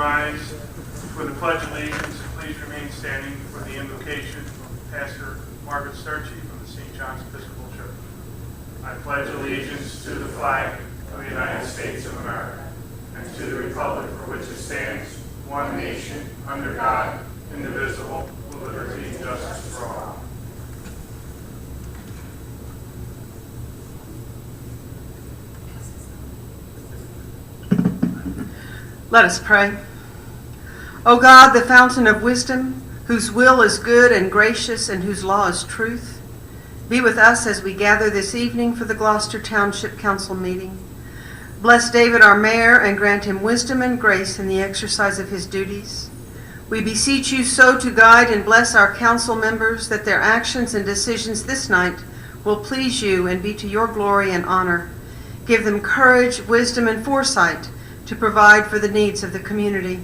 rise for the Pledge of Allegiance, and please remain standing for the invocation from Pastor Margaret Sturchy from the St. John's Episcopal Church. I pledge allegiance to the flag of the United States of America and to the republic for which it stands, one nation, under God, indivisible, with liberty and justice for all. Let us pray. O God, the fountain of wisdom, whose will is good and gracious and whose law is truth, be with us as we gather this evening for the Gloucester Township Council meeting. Bless David, our mayor, and grant him wisdom and grace in the exercise of his duties. We beseech you so to guide and bless our council members that their actions and decisions this night will please you and be to your glory and honor. Give them courage, wisdom, and foresight to provide for the needs of the community.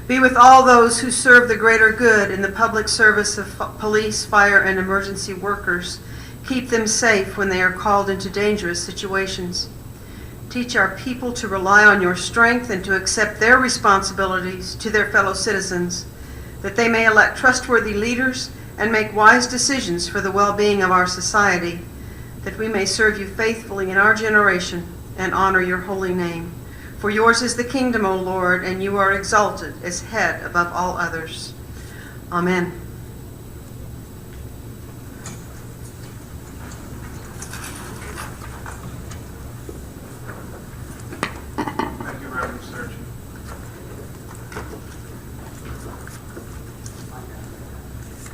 Be with all those who serve the greater good in the public service of police, fire, and emergency workers. Keep them safe when they are called into dangerous situations. Teach our people to rely on your strength and to accept their responsibilities to their fellow citizens, that they may elect trustworthy leaders and make wise decisions for the well-being of our society, that we may serve you faithfully in our generation and honor your holy name. For yours is the kingdom, O Lord, and you are exalted as head above all others. Amen. Thank you, Reverend Sturchy.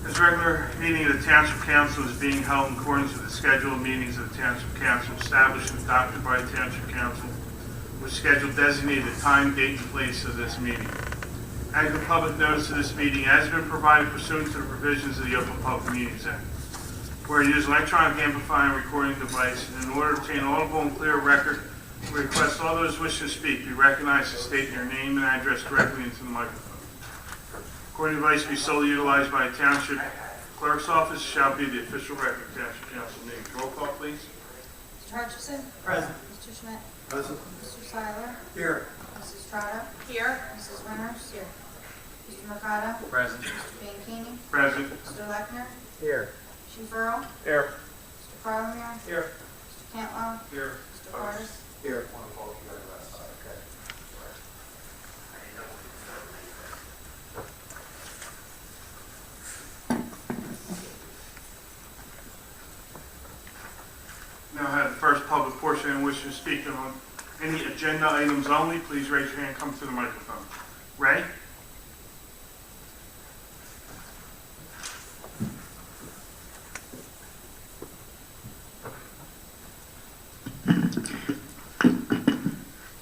This regular meeting of the Township Council is being held in accordance with the scheduled meetings of the Township Council established and adopted by the Township Council, which schedule designated the time, date, and place of this meeting. Adequate public notice of this meeting has been provided pursuant to the provisions of the Open Public Meetings Act. Where you use electronic amplifying and recording device, and in order to obtain audible and clear record, we request all those wishing to speak be recognized and state their name and address directly into the microphone. Recording device be solely utilized by the Township Clerk's Office shall be the official record of Township Council meeting. Roll call, please. Mr. Hutchison? Present. Mr. Schmidt? Present. Mr. Seiler? Here. Mrs. Trotta? Here. Mrs. Winters? Here. Mr. Mercado? Present. Mr. Bianchini? Present. Mr. Lechner? Here. Chief Earl? Here. Mr. Farlemere? Here. Mr. Cantwell? Here. Mr. Cardis? Here. Now have the first public portion and wish to speak on any agenda items only. Please raise your hand, come to the microphone. Ray?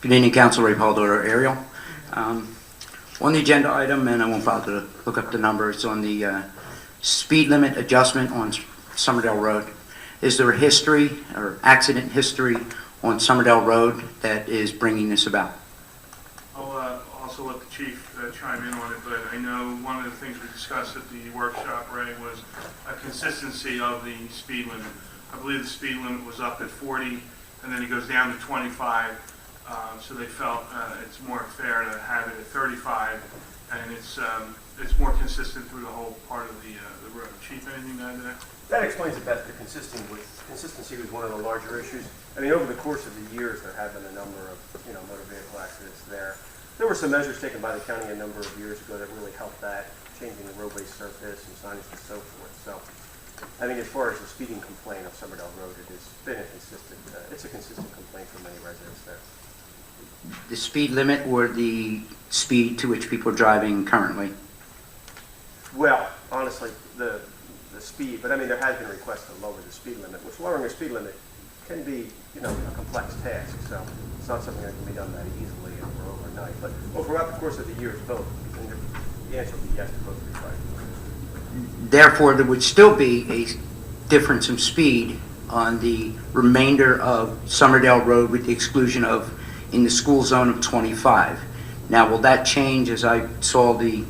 Good evening, Council. Ray Pauldor, Ariel. On the agenda item, and I won't bother to look up the numbers, on the speed limit adjustment on Somerdale Road. Is there a history or accident history on Somerdale Road that is bringing this about? I'll also let the chief chime in on it, but I know one of the things we discussed at the workshop, Ray, was a consistency of the speed limit. I believe the speed limit was up at 40, and then it goes down to 25, so they felt it's more fair to have it at 35, and it's more consistent through the whole part of the road. Chief, anything to add to that? That explains it best. The consistency was one of the larger issues. I mean, over the course of the years, there have been a number of, motor vehicle accidents there. There were some measures taken by the county a number of years ago that really helped that, changing the roadway surface and signage and so forth. So I think as far as the speeding complaint of Somerdale Road, it has been a consistent complaint from many residents there. The speed limit or the speed to which people are driving currently? Well, honestly, the speed, but I mean, there has been requests to lower the speed limit, which lowering the speed limit can be, a complex task. So it's not something that can be done that easily or overnight. But throughout the course of the years, both. And the answer would be yes to both of these questions. Therefore, there would still be a difference in speed on the remainder of Somerdale Road with the exclusion of in the school zone of 25. Now, will that change as I saw the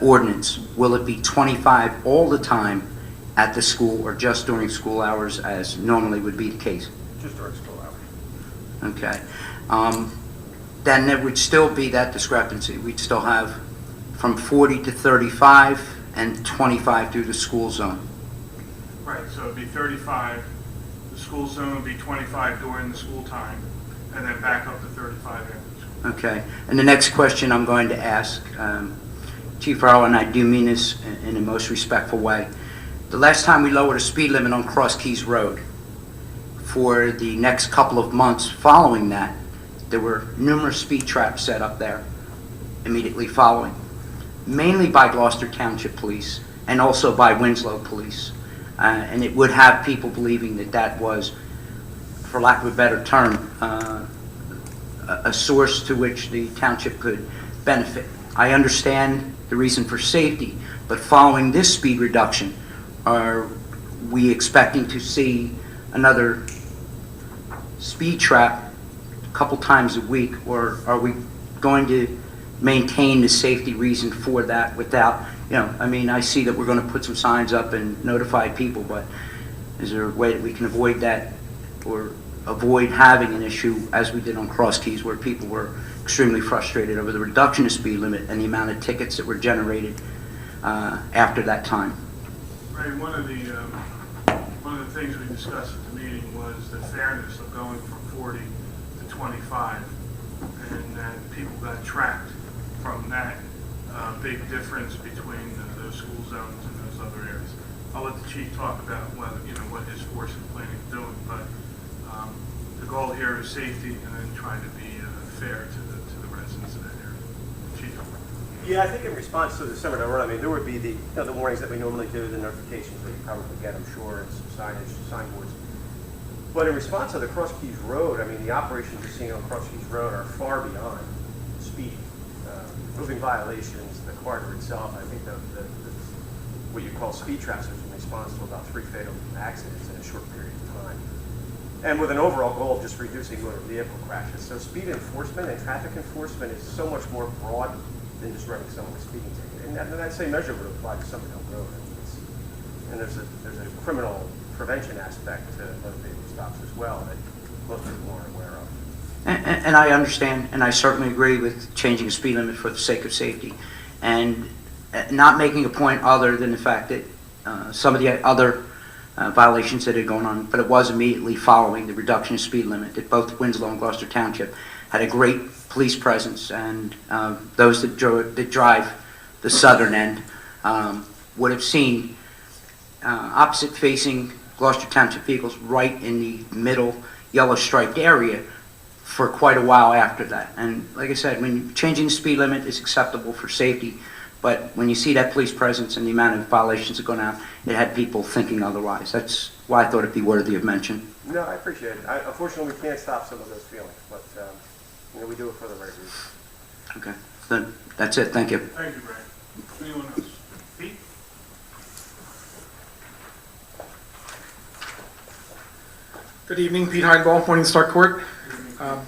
ordinance? Will it be 25 all the time at the school or just during school hours as normally would be the case? Just during school hours. Okay. then there would still be that discrepancy. We'd still have from 40 to 35 and 25 through the school zone. Right, so it'd be 35, the school zone would be 25 during the school time, and then back up to 35 after school. Okay, and the next question I'm going to ask, Chief Earl, and I do mean this in the most respectful way. The last time we lowered a speed limit on Cross Keys Road, for the next couple of months following that, there were numerous speed traps set up there immediately following, mainly by Gloucester Township Police and also by Winslow Police. And it would have people believing that that was, for lack of a better term, a source to which the township could benefit. I understand the reason for safety, but following this speed reduction, are we expecting to see another speed trap a couple times a week, or are we going to maintain the safety reason for that without, I mean, I see that we're going to put some signs up and notify people, but is there a way that we can avoid that or avoid having an issue as we did on Cross Keys, where people were extremely frustrated over the reduction of speed limit and the amount of tickets that were generated after that time? Right, one of the things we discussed at the meeting was the fairness of going from 40 to 25, and that people got tracked from that big difference between those school zones and those other areas. I'll let the chief talk about what his force is planning on doing, but the goal here is safety and then trying to be fair to the residents of that area. Chief. Yeah, I think in response to the summer run, I mean, there would be the warnings that we normally do, the notifications that you probably get, I'm sure, and some signage, signboards. But in response to the Cross Keys Road, I mean, the operations you're seeing on Cross Keys Road are far beyond speed. Moving violations, the corridor itself, I think what you call speed traps is in response to about 3 fatal accidents in a short period of time. And with an overall goal of just reducing motor vehicle crashes. So speed enforcement and traffic enforcement is so much more broad than just running someone a speeding ticket. And that same measure would apply to Somerville Road. And there's a criminal prevention aspect to motor vehicle stops as well that most people aren't aware of. And I understand, and I certainly agree with changing the speed limit for the sake of safety, and not making a point other than the fact that some of the other violations that had gone on, but it was immediately following the reduction of speed limit that both Winslow and Gloucester Township had a great police presence, and those that drive the southern end would have seen opposite-facing Gloucester Township vehicles right in the middle yellow striped area for quite a while after that. And like I said, when changing the speed limit is acceptable for safety, but when you see that police presence and the amount of violations that go down, it had people thinking otherwise. That's why I thought it'd be worthy of mention. No, I appreciate it. Unfortunately, we can't stop some of those feelings, but we do it for the right reason. Okay, then that's it. Thank you. Thank you, Ray. Anyone else? Pete? Good evening, Pete Heinball, Morning Star Court. A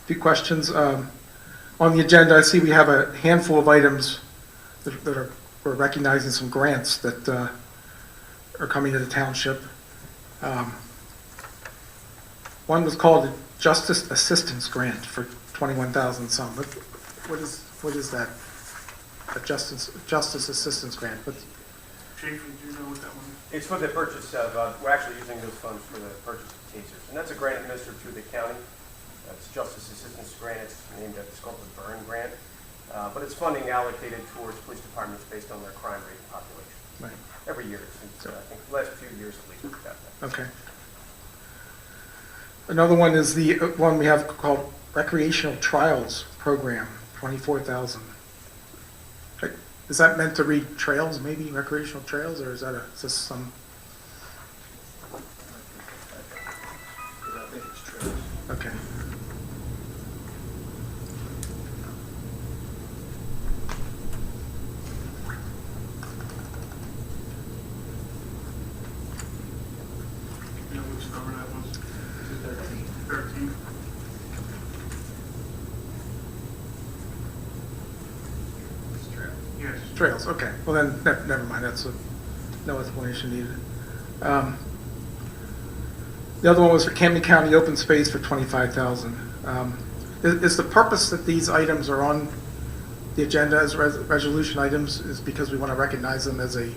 few questions. On the agenda, I see we have a handful of items that we're recognizing some grants that are coming to the township. One was called the Justice Assistance Grant for $21,000 some. What is that? A Justice Assistance Grant. Chief, do you know what that one is? It's for the purchase of, we're actually using those funds for the purchase of tasers. And that's a grant administered through the county. It's Justice Assistance Grant. It's named it's called the Burn Grant. But it's funding allocated towards police departments based on their crime rate and population. Right. Every year, since I think the last few years at least, we've got that. Okay. Another one is the one we have called Recreational Trials Program, $24,000. Is that meant to read trails, maybe recreational trails, or is this some? I think it's trails. Okay. You know which number that was? 13. Yes. Trails, okay. Well then, never mind, that's no explanation needed. The other one was for Camden County Open Space for $25,000. Is the purpose that these items are on the agenda as resolution items is because we want to recognize them as a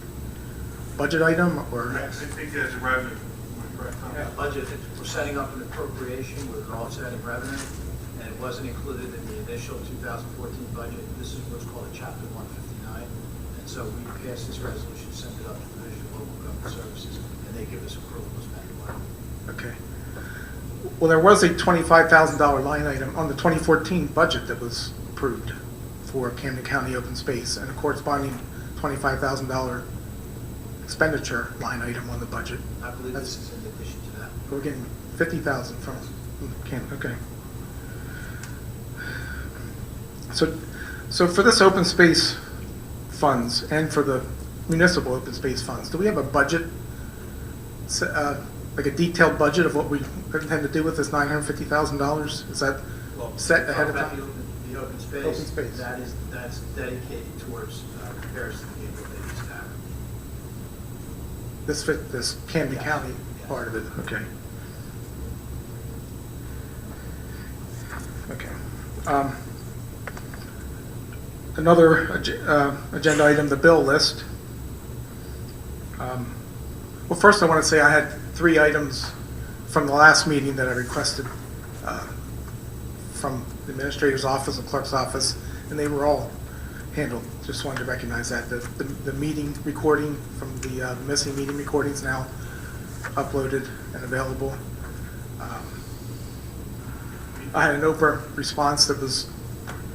budget item, or? I think that's a revenue. Correct, Tom? Yeah, budget, we're setting up an appropriation with an offsetting revenue, and it wasn't included in the initial 2014 budget. This is what's called a Chapter 159. And so we passed this resolution, sent it up to the Division of Local Government Services, and they give us approval to spend the money. Okay. Well, there was a $25,000 line item on the 2014 budget that was approved for Camden County Open Space, and a corresponding $25,000 expenditure line item on the budget. I believe this is in addition to that. We're getting 50,000 from Camden, okay. So for this open space funds and for the municipal open space funds, do we have a budget, like a detailed budget of what we intend to do with this $950,000? Is that set ahead of time? The open space. Open space. That's dedicated towards repairs to the Gateway Ladies Tavern. This Camden Yes. County Yes. part of it, okay. Okay. Another agenda item, the bill list. Well, first I want to say I had 3 items from the last meeting that I requested from the administrator's office and clerk's office, and they were all handled. Just wanted to recognize that. The meeting recording from the missing meeting recordings now uploaded and available. I had an Oprah response that was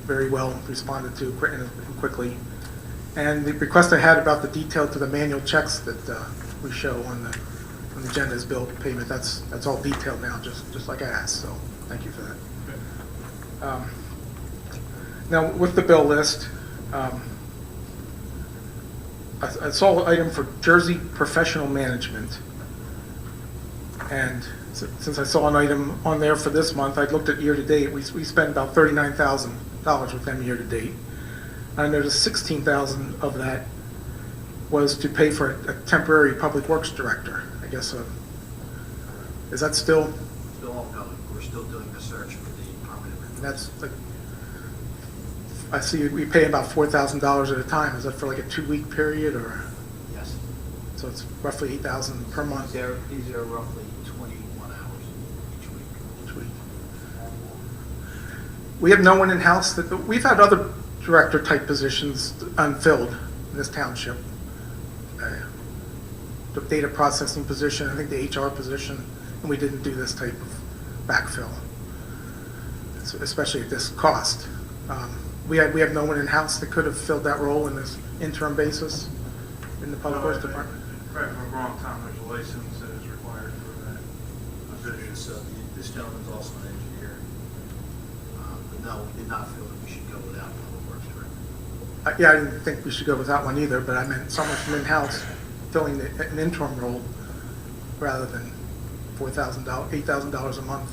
very well responded to quickly. And the request I had about the detail to the manual checks that we show on the agenda is bill payment, that's all detailed now, just like I asked, so thank you for that. Now, with the bill list, I saw an item for Jersey Professional Management. And since I saw an item on there for this month, I looked at year-to-date, we spent about $39,000 with them year-to-date. I noticed $16,000 of that was to pay for a temporary public works director, I guess. Is that still, Still ongoing. We're still doing the search for the permanent. and that's like, I see we pay about $4,000 at a time. Is that for like a 2-week period, or? Yes. So it's roughly $8,000 per month These are roughly 21 hours each week. each week. We have no one in-house we've had other director-type positions unfilled in this township. The data processing position, I think the HR position, and we didn't do this type of backfill, especially at this cost. We have no one in-house that could have filled that role in this interim basis in the Public Works Department. Correct me if I'm wrong, Tom, there's a license that is required for that position. So this gentleman's also an engineer. But no, we did not feel that we should go without public works director. Yeah, I didn't think we should go with that one either, but I meant someone from in-house filling an interim role rather than $8,000 a month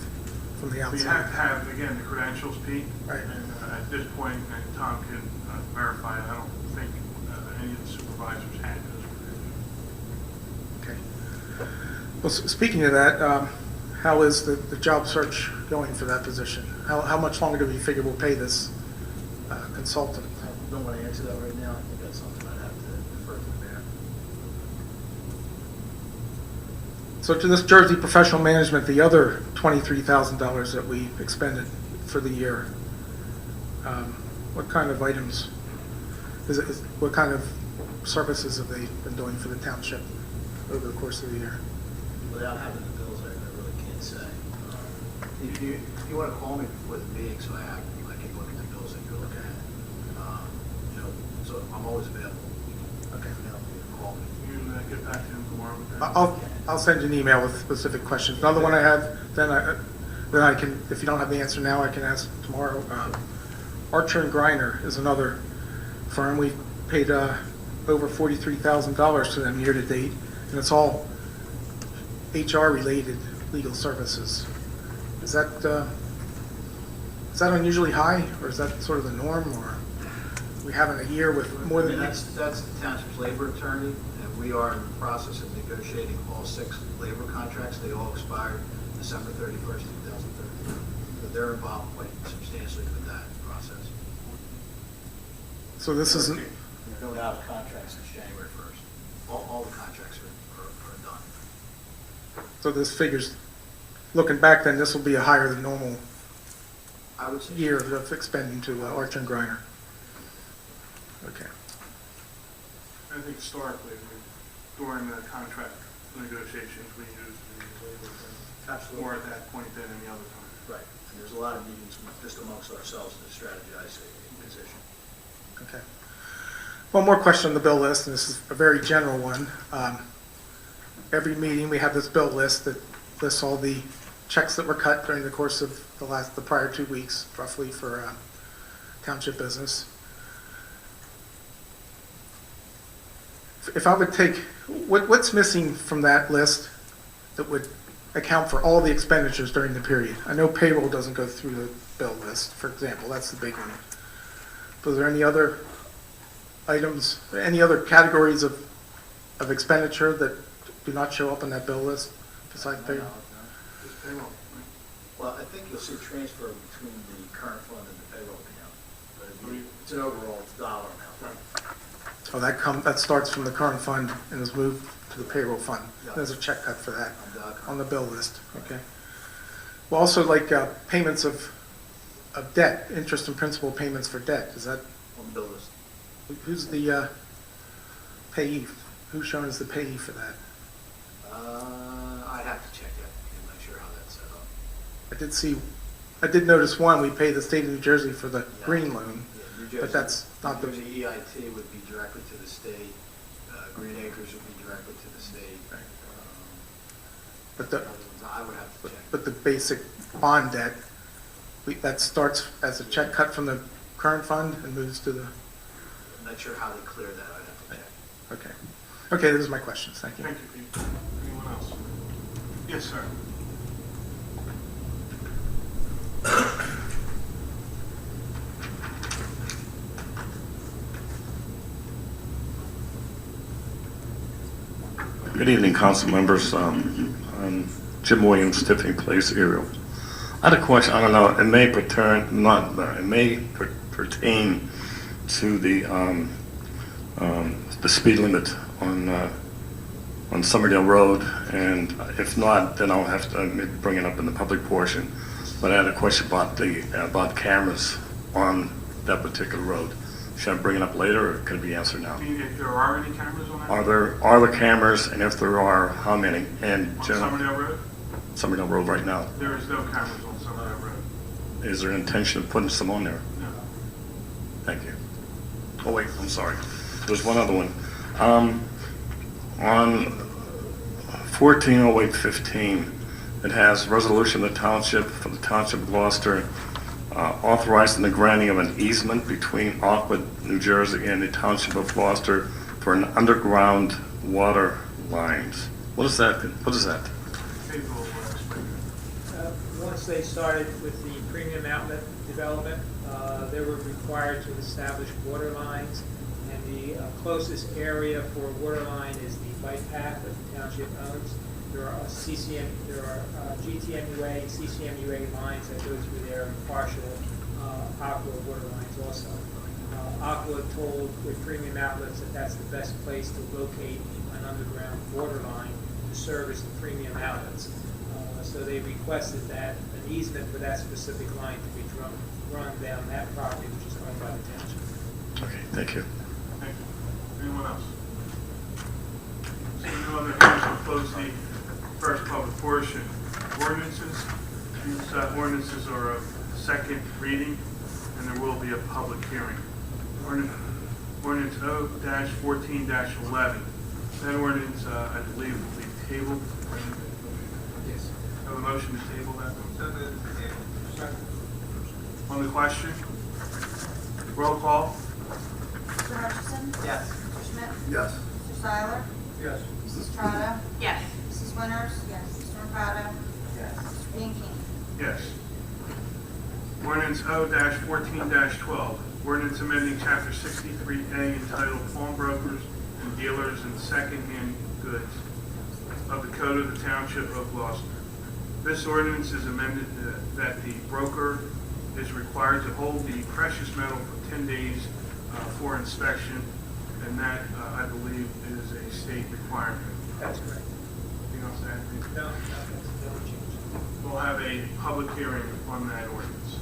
from the You have to outside. have, again, the credentials, Pete. Right. And at this point, and Tom can verify, I don't think any of the supervisors had those credentials. Okay. Well, speaking of that, how is the job search going for that position? How much longer do we figure we'll pay this consultant? I don't want to answer that right now. I think that's something I'd have to defer to the mayor. So to this Jersey Professional Management, the other $23,000 that we expended for the year, what kind of items, what kind of services have they been doing for the township over the course of the year? Without having the bills, I really can't say. If you want to call me before the meeting, so I can look at the bills that you're looking at. So I'm always available. Okay. Call me. You get back to him tomorrow with that. I'll send you an email with specific questions. Another one I have, then I can, if you don't have the answer now, I can ask tomorrow. Archer and Griner is another firm. We've paid over $43,000 to them year to date, and it's all HR-related legal services. Is that unusually high, or is that sort of the norm, or we having a year with more than? That's the township's labor attorney, and we are in the process of negotiating all 6 labor contracts. They all expired December 31st, 2013. but they're involved quite substantially with that process. So this isn't, They're going out of contract since January 1st. All the contracts are done. so this figures, looking back then, this will be a higher than normal I would say. year of expending to Archer and Griner. Okay. I think historically, during the contract negotiations, we used the labor Absolutely. more at that point than any other time. Right. And there's a lot of meetings just amongst ourselves to strategize a position. Okay. One more question on the bill list, and this is a very general one. Every meeting, we have this bill list that lists all the checks that were cut during the course of the prior 2 weeks, roughly, for township business. If I would take, what's missing from that list that would account for all the expenditures during the period? I know payroll doesn't go through the bill list, for example, that's the big one. But are there any other items, any other categories of expenditure that do not show up on that bill list besides payroll? Just payroll. Well, I think you'll see a transfer between the current fund and the payroll account. But it's an overall dollar amount. So that starts from the current fund and is moved to the payroll fund. Yeah. There's a check cut for that On on the the bill list, okay? Well, also like payments of debt, interest and principal payments for debt, is that, on the bill list. who's the payee? Who's shown as the payee for that? I'd have to check that. I'm not sure how that's set up. I did notice one, we pay the state of New Jersey for the Yeah. green loan, Yeah, New Jersey- but that's not the, New Jersey EIT would be directly to the state. Green Acres would be directly to the state. but the, Other ones I would have to check. but the basic bond debt, that starts as a check cut from the current fund and moves to the, I'm not sure how they clear that. I'd have to check. okay. Okay, those are my questions, thank you. Thank you, Pete. Anyone else? Yes, sir. Good evening, council members. I'm Jim Williams, Tiffany Place, Ariel. I had a question. I don't know. It may pertain to the speed limit on Summerdale Road, and if not, then I'll have to maybe bring it up in the public portion. But I had a question about cameras on that particular road. Should I bring it up later, or can it be answered now? Do you, if there are any cameras on that? Are there cameras, and if there are, how many? And On Summerdale Road? Summerdale Road right now. There is no cameras on Summerdale Road. Is there an intention of putting some on there? No. Thank you. Oh wait, I'm sorry. There's one other one. On 140815, it has resolution of the township for the township of Gloucester authorizing the granting of an easement between Aqua, New Jersey and the township of Gloucester for an underground water lines. What is that? What is that? Pete will explain. Once they started with the premium outlet development, they were required to establish water lines, and the closest area for a water line is the bike path that the township owns. There are GTMUA and CCMUA lines that go through there, and partial Aqua water lines also. Aqua told with premium outlets that that's the best place to locate an underground water line to service the premium outlets. So they requested that an easement for that specific line to be run down that property, which is owned by the township. Okay, thank you. Thank you. Anyone else? Seeing no other hands, I'll close the first public portion. Ordinances. These ordinances are of second reading, and there will be a public hearing. Ordinance O-14-11. That ordinance, I believe, will be tabled. Yes. Have a motion to table that? On the question? Roll call? Mr. Hutchison? Yes. Mr. Schmidt? Yes. Mr. Seiler? Yes. Mrs. Trotta? Yes. Mrs. Winters? Yes. Mr. Mercado? Yes. Mr. Bianchini? Yes. Ordinance O-14-12. Ordinance amending Chapter 63A entitled Pawnbrokers and Dealers in Second-Hand Goods of the Code of the Township of Gloucester. This ordinance is amended that the broker is required to hold the precious metal for 10 days for inspection, and that, I believe, is a state requirement. That's correct. Anything else to add? No, that's the only change. We'll have a public hearing on that ordinance.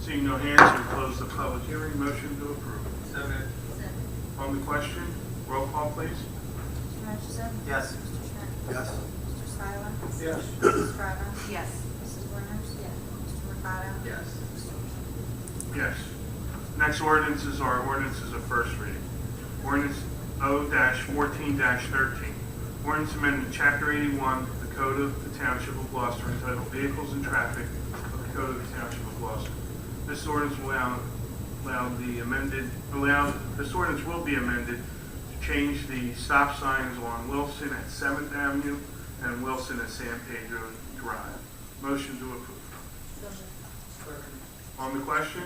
Seeing no hands, we'll close the public hearing. Motion to approve. So moved. On the question, roll call, please. Mr. Hutchison? Yes. Mr. Schmidt? Yes. Mr. Seiler? Yes. Mrs. Estrada? Yes. Mrs. Winters? Yes. Mr. Mercado? Yes. Mr. Beasley? Yes. Next ordinances are ordinances of first reading. Ordinance O-14-13. Ordinance amending Chapter 81 of the Code of the Township of Gloucester entitled Vehicles and Traffic of the Code of the Township of Gloucester. This ordinance will this ordinance will be amended to change the stop signs on Wilson at 7th Avenue and Wilson at San Pedro Drive. Motion to approve. On the question,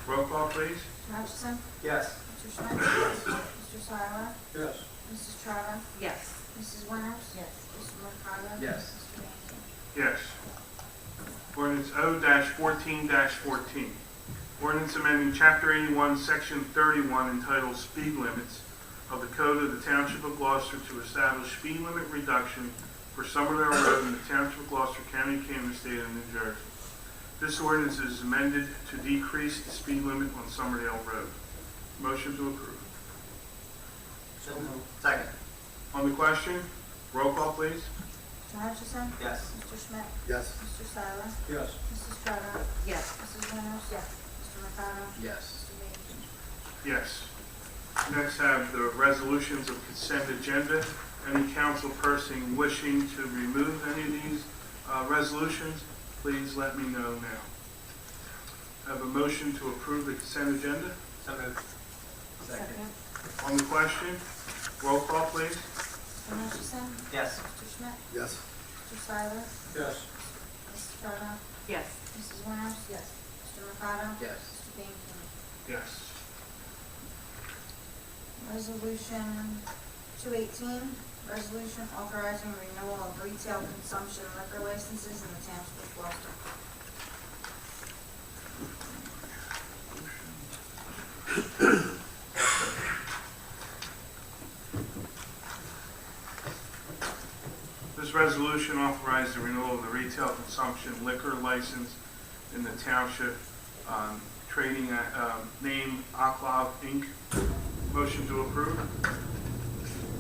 roll call, please. Mr. Hutchison? Yes. Mr. Schmidt? Mr. Seiler? Yes. Mrs. Estrada? Yes. Mrs. Winters? Yes. Mr. Mercado? Yes. Mr. Beasley? Yes. Ordinance O-14-14. Ordinance amending Chapter 81, Section 31 entitled Speed Limits of the Code of the Township of Gloucester to establish speed limit reduction for Somerville Road in the Township of Gloucester, County of Camden, State of New Jersey. This ordinance is amended to decrease the speed limit on Somerdale Road. Motion to approve. So moved. Second. On the question, roll call, please. Mr. Hutchison? Yes. Mr. Schmidt? Yes. Mr. Seiler? Yes. Mrs. Estrada? Yes. Mrs. Winters? Yes. Mr. Mercado? Yes. Mr. Beasley? Yes. Next have the resolutions of consent agenda. Any council person wishing to remove any of these resolutions, please let me know now. Have a motion to approve the consent agenda. So moved. Second. On the question, roll call, please. Mr. Hutchison? Yes. Mr. Schmidt? Yes. Mr. Seiler? Yes. Mrs. Estrada? Yes. Mrs. Winters? Yes. Mr. Mercado? Yes. Mr. Beasley? Yes. Resolution 218, resolution authorizing renewal of retail consumption liquor licenses in the Township of Gloucester. This resolution authorizes the renewal of the retail consumption liquor license in the township, trading name Oclav Inc. Motion to approve.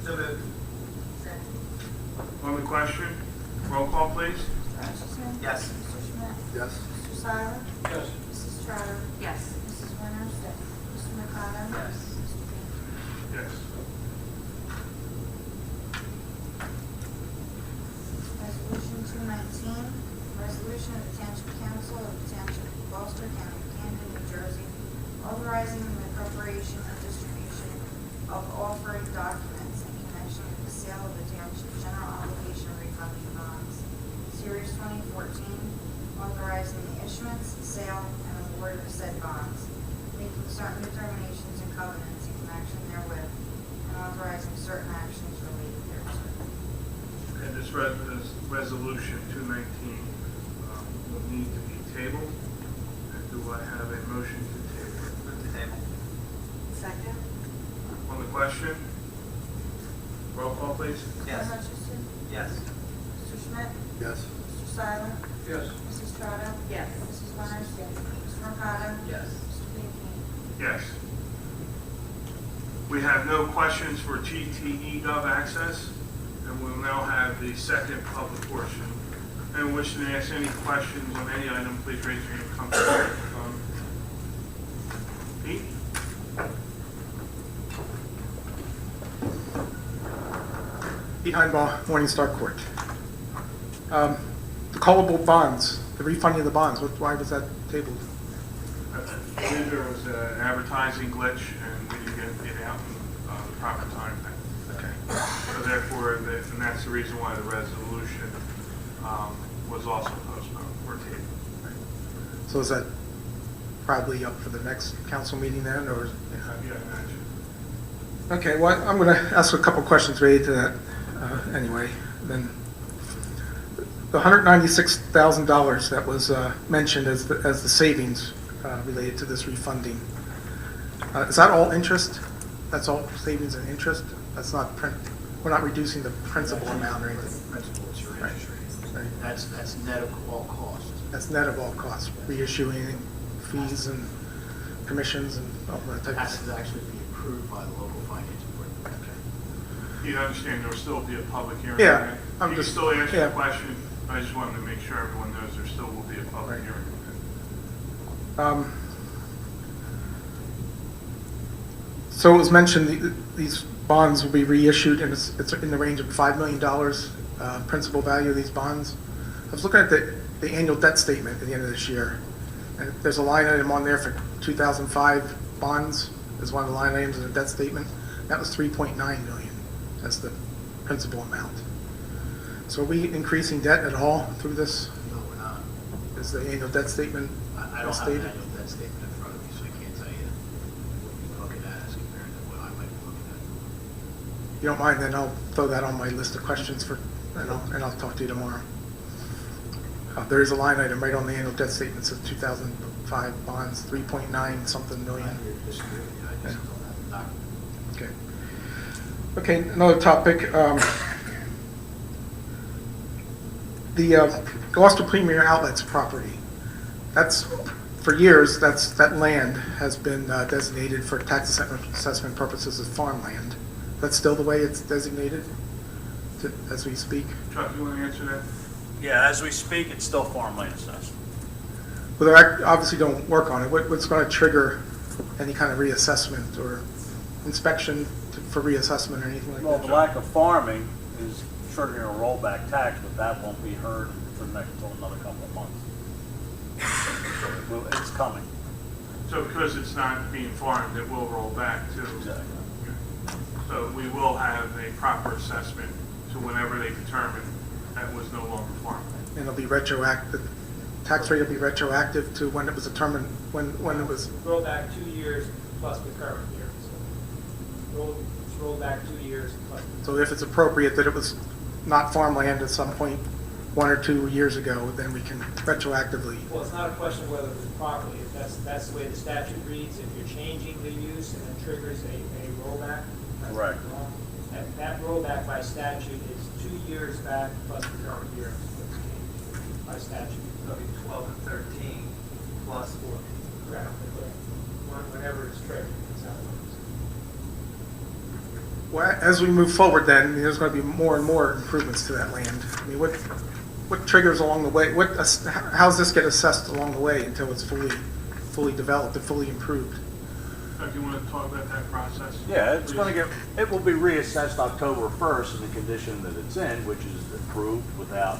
So moved. On the question, roll call, please. Mr. Hutchison? Yes. Mr. Schmidt? Yes. Mr. Seiler? Yes. Mrs. Estrada? Yes. Mrs. Winters? Yes. Mr. Mercado? Yes. Mr. Beasley? Yes. Resolution 219, resolution of the Township Council of the Township of Gloucester, County of Camden, New Jersey, authorizing the appropriation and distribution of offered documents in connection with the sale of the Township's general obligation refunding bonds. Series 2014, authorizing the issuance, sale, and award of said bonds, making certain determinations and covenants in connection therewith, and authorizing certain actions related thereto. And this resolution 219 will need to be tabled. And do I have a motion to table? Move to table. Second? On the question, roll call, please. Yes. Mr. Hutchison? Yes. Mr. Schmidt? Yes. Mr. Seiler? Yes. Mrs. Estrada? Yes. Mrs. Winters? Yes. Mr. Mercado? Yes. Mr. Beasley? Yes. We have no questions for GTE Gov access, and we'll now have the second public portion. And wishing to ask any questions on any item, please raise your hand and come to the microphone. Pete? Pete Heinbaugh, Morningstar Court. The callable bonds, the refunding of the bonds, why was that tabled? I believe there was an advertising glitch, and we didn't get it out in the proper time. Okay. So therefore, and that's the reason why the resolution was also postponed or tabled. So is that probably up for the next council meeting then, or? Yeah, I imagine. Okay, well, I'm going to ask a couple questions related to that anyway. Then The $196,000 that was mentioned as the savings related to this refunding, is that all interest? That's all savings and interest? That's not we're not reducing the principal amount or anything? Principal, it's your Right. interest rate. Right. That's net of all costs. That's net of all costs, reissuing fees and commissions and all that type of Has stuff. to actually be approved by the local finance board. You understand there will still be a public hearing? Yeah, on it? I'm You just- can still ask yeah. the question. I just wanted to make sure everyone knows there still will be a public Right. hearing. So it was mentioned these bonds will be reissued, and it's in the range of $5 million principal value of these bonds. I was looking at the annual debt statement at the end of this year, and there's a line item on there for 2005 bonds. There's one of the line items in the debt statement. That was $3.9 million. That's the principal amount. So are we increasing debt at all through this? No, we're not. Is the annual debt statement I don't have an stated? annual debt statement in front of me, so I can't tell you what you're looking at as compared to what I might be looking at. If you don't mind, then I'll throw that on my list of questions and I'll talk to you tomorrow. There is a line item right on the annual debt statement, says 2005 bonds, 3.9 something million. I'm here to disagree with you. I just don't have the document. Okay. Okay, another topic. The Gloucester Premier Outlets property. That's, for years, that land has been designated for tax assessment purposes as farmland. That's still the way it's designated as we speak? Chuck, you want to answer that? Yeah, as we speak, it's still farmland assessed. Well, they obviously don't work on it. What's going to trigger any kind of reassessment or inspection for reassessment or anything like Well, that? the lack of farming is triggering a rollback tax, but that won't be heard until another couple of months. Well, it's coming. So because it's not being farmed, it will roll back to. Exactly. So we will have a proper assessment to whenever they determine that was no longer farmland. And it'll be retroactive, tax rate will be retroactive to when it was determined, when it was, Roll back 2 years plus the current year. So roll back 2 years plus. so if it's appropriate that it was not farmland at some point 1 or 2 years ago, then we can retroactively. Well, it's not a question of whether it was properly. If that's the way the statute reads, if you're changing the use and it triggers a rollback. that's Correct. wrong. That rollback by statute is 2 years back plus the current year by statute. So it'll be 12 and 13 plus 4. Correct. Whenever it's triggered, that's how it works. Well, as we move forward then, there's going to be more and more improvements to that land. I mean, what triggers along the way, how's this get assessed along the way until it's fully developed and fully improved? Chuck, you want to talk about that process? Yeah, it's going to it will be reassessed October 1st in the condition that it's in, which is approved without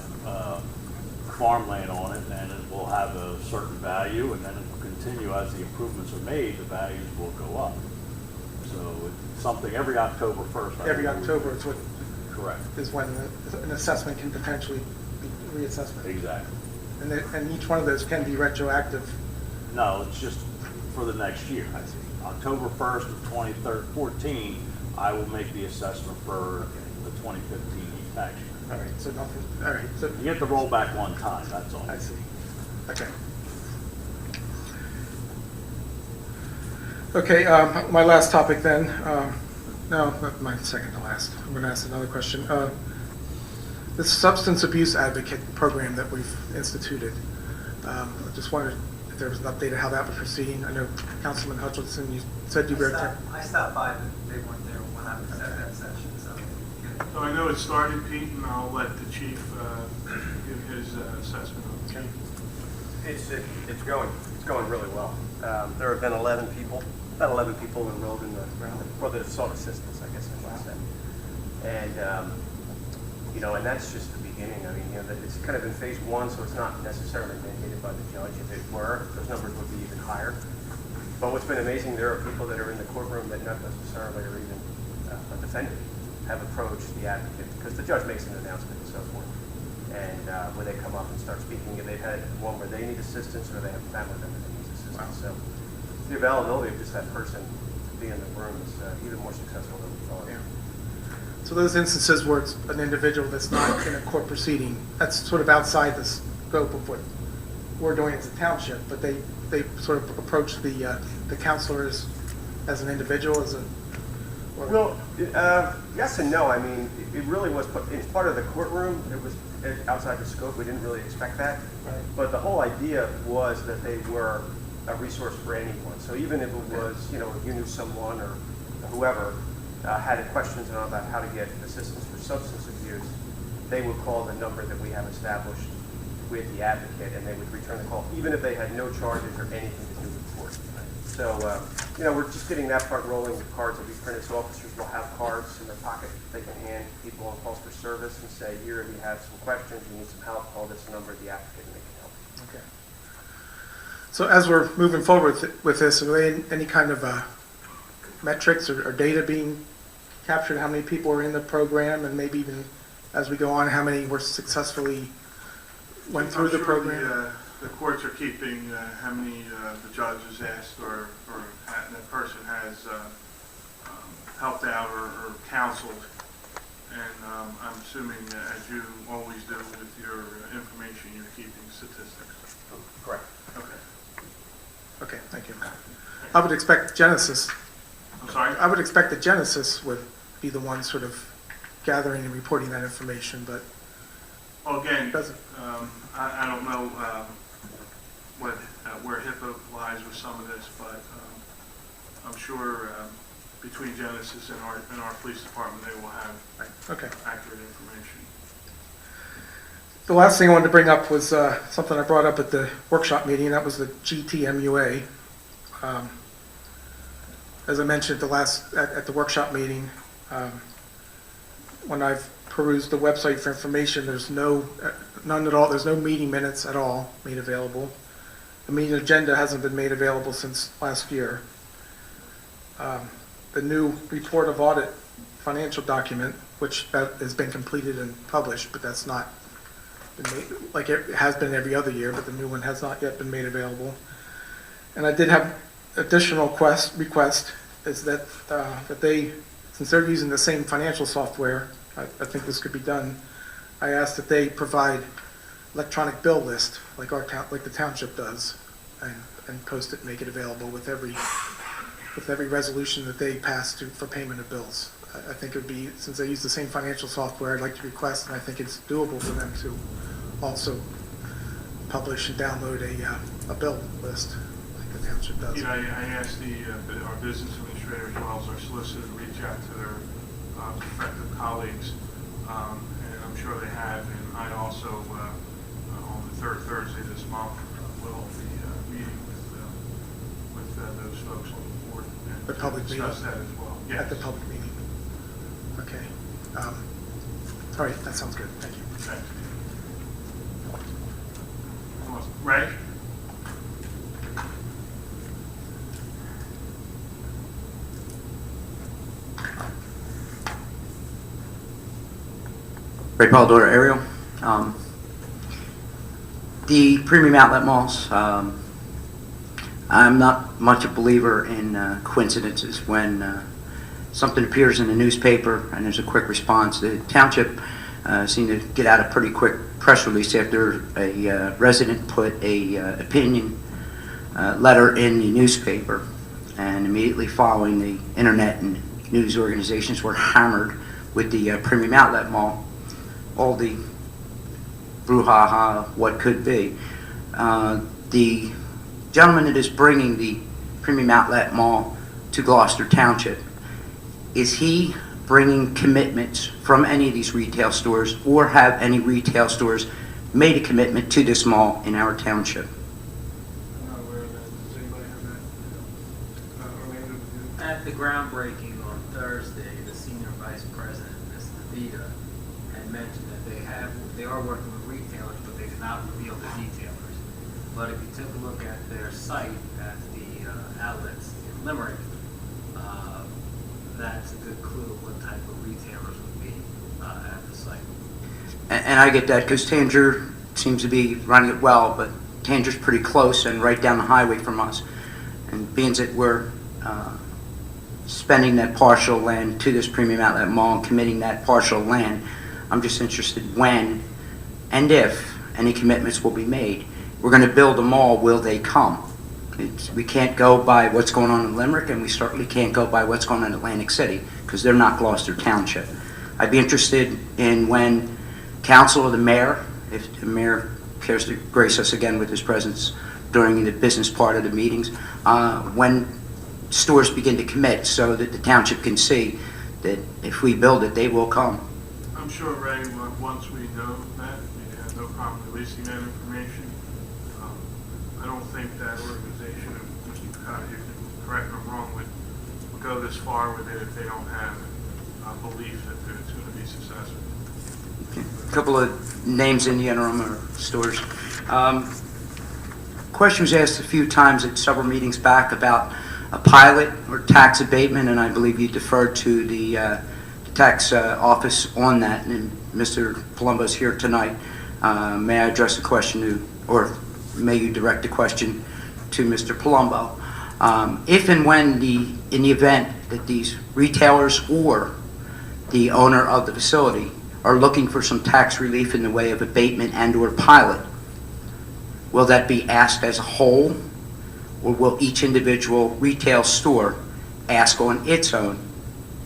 farmland on it, and it will have a certain value, and then it will continue as the improvements are made, the values will go up. So it's something every October 1st. Every October is what Correct. is when an assessment can potentially be reassessment. Exactly. And each one of those can be retroactive. No, it's just for the next year. October 1st of 2014, I will make the assessment for the 2015 tax year. All right, so nothing, all right, so, You get to roll back one time, that's all. I see. Okay. Okay, my last topic then, no, not my second to last. I'm going to ask another question. This substance abuse advocate program that we've instituted, I just wondered if there was an update of how that was proceeding. I know Councilman Hutchinson, you said you were. I stopped by, but they weren't there when I was at that session, so. So I know it started, Pete, and I'll let the chief give his assessment on it. Okay. It's going really well. There have been about 11 people enrolled in for the assault assistance, I guess I should say. And, and that's just the beginning. I mean, it's kind of in phase 1, so it's not necessarily mandated by the judge. If it were, those numbers would be even higher. But what's been amazing, there are people that are in the courtroom that not necessarily are even a defendant have approached the advocate because the judge makes an announcement and so forth. And when they come up and start speaking, and they've had one where they need assistance or they have a family member that needs assistance. Wow. So the availability of just that person to be in the room is even more successful than we thought. Yeah. So those instances where it's an individual that's not in a court proceeding, that's sort of outside the scope of what we're doing as a township, but they sort of approach the counselor as an individual, or- Well, yes and no. I mean, it really was, it's part of the courtroom. It was outside the scope. We didn't really expect that. Right. But the whole idea was that they were a resource for anyone. So even if it was, you know, if you knew someone or whoever had questions about how to get assistance for substance abuse, they would call the number that we have established with the advocate, and they would return the call, even if they had no charges or anything to do with court. So, you know, we're just getting that part rolling. The cards will be printed, so officers will have cards in their pocket they can hand people on calls for service and say, here, if you have some questions, you need some help, call this number, the advocate, and they can help. Okay. So as we're moving forward with this, are there any kind of metrics or data being captured? How many people are in the program, and maybe even as we go on, how many were successfully went through the I'm sure program? The courts are keeping how many the judges asked or that person has helped out or counseled. And I'm assuming, as you always do with your information, you're keeping statistics. Correct. Okay. Okay, thank you. I would expect Genesis. I'm sorry? I would expect that Genesis would be the one sort of gathering and reporting that information, but Well, again, Doesn't- I don't know where HIPAA lies with some of this, but I'm sure between Genesis and our police department, they will have okay. accurate information. The last thing I wanted to bring up was something I brought up at the workshop meeting, and that was the GTMUA. As I mentioned at the workshop meeting, when I've perused the website for information, there's none at all. There's no meeting minutes at all made available. The meeting agenda hasn't been made available since last year. The new report of audit financial document, which has been completed and published, but that's not been made, like it has been every other year, but the new one has not yet been made available. And I did have additional request is that they, since they're using the same financial software, I think this could be done. I asked that they provide electronic bill list like the township does, and post it, and make it available with every resolution that they pass for payment of bills. I think it would be, since they use the same financial software, I'd like to request, and I think it's doable for them to also publish and download a bill list like the township does. You know, I asked our business administrator as well as our solicitor to reach out to their prospective colleagues, and I'm sure they have. And I also, on the third Thursday this month, will be meeting with those folks on the board and The public discuss meeting? that as well. Yes. At the public meeting. Okay. All right, that sounds good. Thank you. Thanks. Ray? Ray Paul, daughter Ariel. The premium outlet malls, I'm not much a believer in coincidences. When something appears in the newspaper and there's a quick response, the township seemed to get out a pretty quick press release after a resident put a opinion letter in the newspaper, and immediately following, the internet and news organizations were hammered with the premium outlet mall. All the brouhaha, what could be. The gentleman that is bringing the premium outlet mall to Gloucester Township, is he bringing commitments from any of these retail stores, or have any retail stores made a commitment to this mall in our township? I'm not aware of that. Does anybody have that? Orlando, do you? At the groundbreaking on Thursday, the senior vice president, Ms. Levita, had mentioned that they are working with retailers, but they did not reveal the detailers. But if you took a look at their site at the outlets in Limerick, that's a good clue of what type of retailers would be at the site. And I get that because Tanger seems to be running it well, but Tanger's pretty close and right down the highway from us. And being that we're spending that partial land to this premium outlet mall and committing that partial land. I'm just interested when and if any commitments will be made. We're going to build a mall, will they come? We can't go by what's going on in Limerick, and we certainly can't go by what's going on in Atlantic City, because they're not Gloucester Township. I'd be interested in when council or the mayor, if the mayor cares to grace us again with his presence during the business part of the meetings, when stores begin to commit so that the township can see that if we build it, they will come. I'm sure, Ray, once we know that, we have no problem releasing that information. I don't think that organization, and Mr. Picard, you can correct me if I'm wrong, would go this far with it if they don't have a belief that it's going to be successful. A couple of names in the interim or stores. Question was asked a few times at several meetings back about a pilot or tax abatement, and I believe you deferred to the tax office on that, and Mr. Palumbo's here tonight. May I address the question to, or may you direct the question to Mr. Palumbo? If and when in the event that these retailers or the owner of the facility are looking for some tax relief in the way of abatement and or pilot, will that be asked as a whole, or will each individual retail store ask on its own?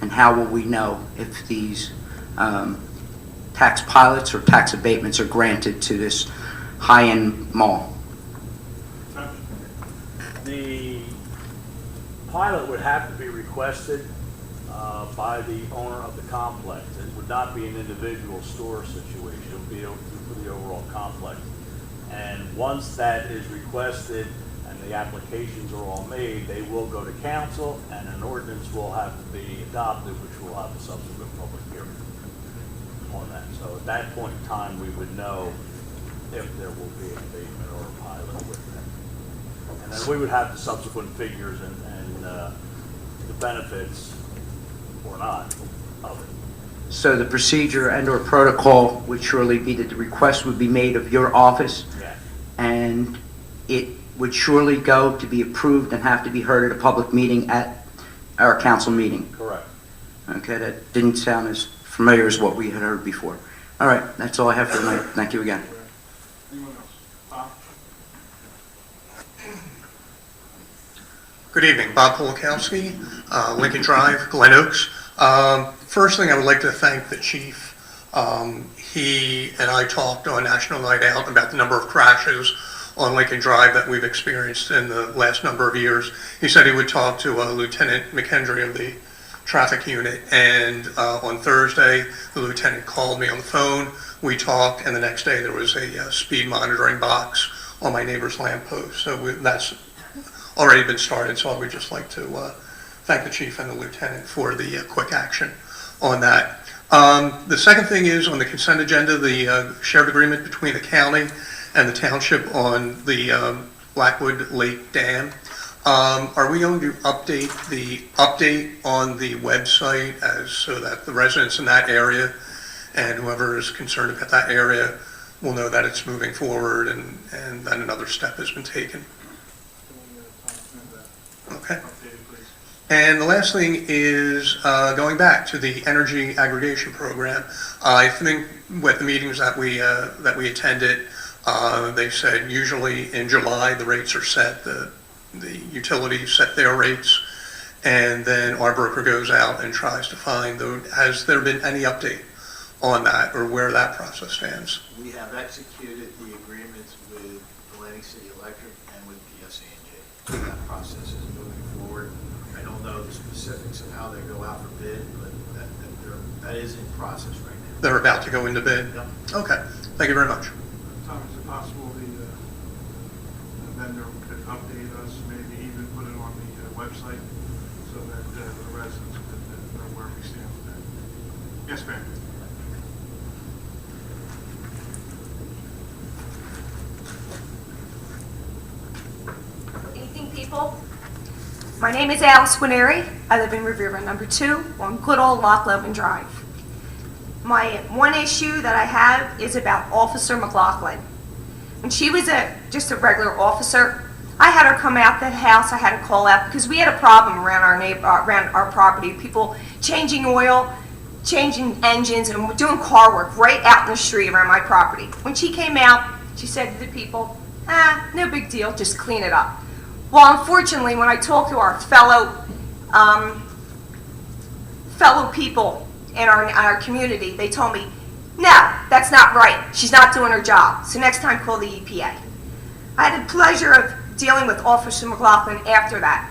And how will we know if these tax pilots or tax abatements are granted to this high-end mall? The pilot would have to be requested by the owner of the complex. It would not be an individual store situation. It would be for the overall complex. And once that is requested and the applications are all made, they will go to council and an ordinance will have to be adopted, which will have a subsequent public hearing on that. So at that point in time, we would know if there will be an abatement or a pilot with them. And then we would have the subsequent figures and the benefits or not of it. So the procedure and or protocol would surely be that the request would be made of your office, Yeah. and it would surely go to be approved and have to be heard at a public meeting at our council meeting. Correct. Okay, that didn't sound as familiar as what we had heard before. All right, that's all I have for tonight. Thank you again. Anyone else? Bob? Good evening, Bob Polakowski, Lincoln Drive, Glen Oaks. First thing I would like to thank the chief. He and I talked on National Night Out about the number of crashes on Lincoln Drive that we've experienced in the last number of years. He said he would talk to Lieutenant McHenry of the traffic unit, and on Thursday, the lieutenant called me on the phone. We talked, and the next day there was a speed monitoring box on my neighbor's lamppost. So that's already been started, so I would just like to thank the chief and the lieutenant for the quick action on that. The second thing is on the consent agenda, the shared agreement between the county and the township on the Blackwood Lake Dam. Are we going to update on the website as so that the residents in that area and whoever is concerned about that area will know that it's moving forward and that another step has been taken? Okay. And the last thing is going back to the energy aggregation program. I think with the meetings that we attended, they said usually in July the rates are set, the utilities set their rates, and then our broker goes out and tries to find those. Has there been any update on that or where that process stands? We have executed the agreements with Atlantic City Electric and with PSE&G. That process is moving forward. I don't know the specifics of how they go out for bid, but that is in process right now. They're about to go into bid? Yep. Okay. Thank you very much. Tom, is it possible the vendor could update us, maybe even put it on the website so that the residents could know where we stand with that? Yes, ma'am. Good evening, people. My name is Alice Guineri. I live in Revere number 2 on good old Loch Lomond Drive. My one issue that I have is about Officer McLaughlin. When she was just a regular officer, I had her come out that house. I had to call out because we had a problem around around our property. People changing oil, changing engines, and doing car work right out in the street around my property. When she came out, she said to the people, no big deal, just clean it up. Well, unfortunately, when I talked to our fellow people in our community, they told me, no, that's not right. She's not doing her job. So next time, call the EPA. I had the pleasure of dealing with Officer McLaughlin after that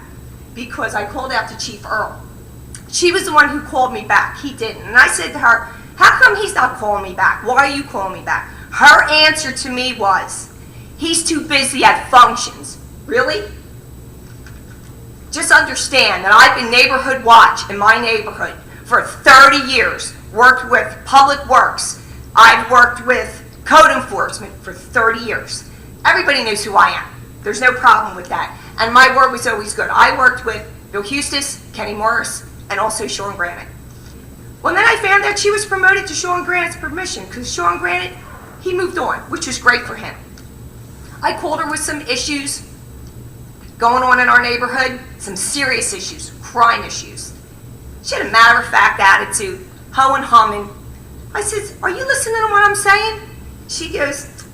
because I called out to Chief Earl. She was the one who called me back. He didn't. And I said to her, how come he's not calling me back? Why are you calling me back? Her answer to me was, he's too busy at functions. Really? Just understand that I've been neighborhood watch in my neighborhood for 30 years, worked with public works. I've worked with code enforcement for 30 years. Everybody knows who I am. There's no problem with that. And my word was always good. I worked with Bill Hustis, Kenny Morris, and also Sean Granite. Well, then I found out she was promoted to Sean Granite's permission because Sean Granite, he moved on, which was great for him. I called her with some issues going on in our neighborhood, some serious issues, crime issues. She had a matter-of-fact attitude, ho and humming. I said, are you listening to what I'm saying? She goes,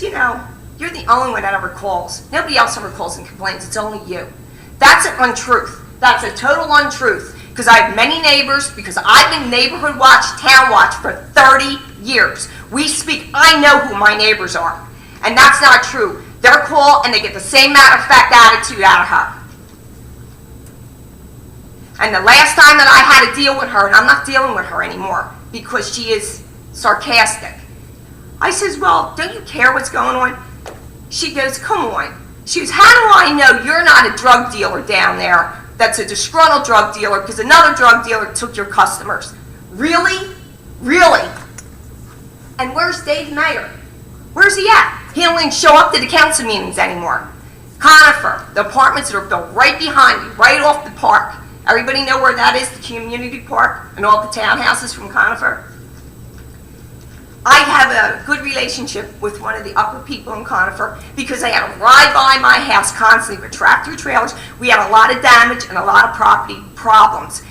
you know, you're the only one that ever calls. Nobody else ever calls and complains. It's only you. That's an untruth. That's a total untruth. Because I have many neighbors, because I've been neighborhood watch, town watch for 30 years. We speak, I know who my neighbors are. And that's not true. They're call and they get the same matter-of-fact attitude out of her. And the last time that I had to deal with her, and I'm not dealing with her anymore because she is sarcastic. I says, well, don't you care what's going on? She goes, come on. She goes, how do I know you're not a drug dealer down there that's a disgruntled drug dealer because another drug dealer took your customers? Really? Really? And where's Dave Mayer? Where's he at? He don't even show up to the council meetings anymore. Conifer, the apartments that are built right behind me, right off the park. Everybody know where that is, the community park, and all the townhouses from Conifer? I have a good relationship with one of the upper people in Conifer because I had to ride by my house constantly with tractor trailers. We had a lot of damage and a lot of property problems.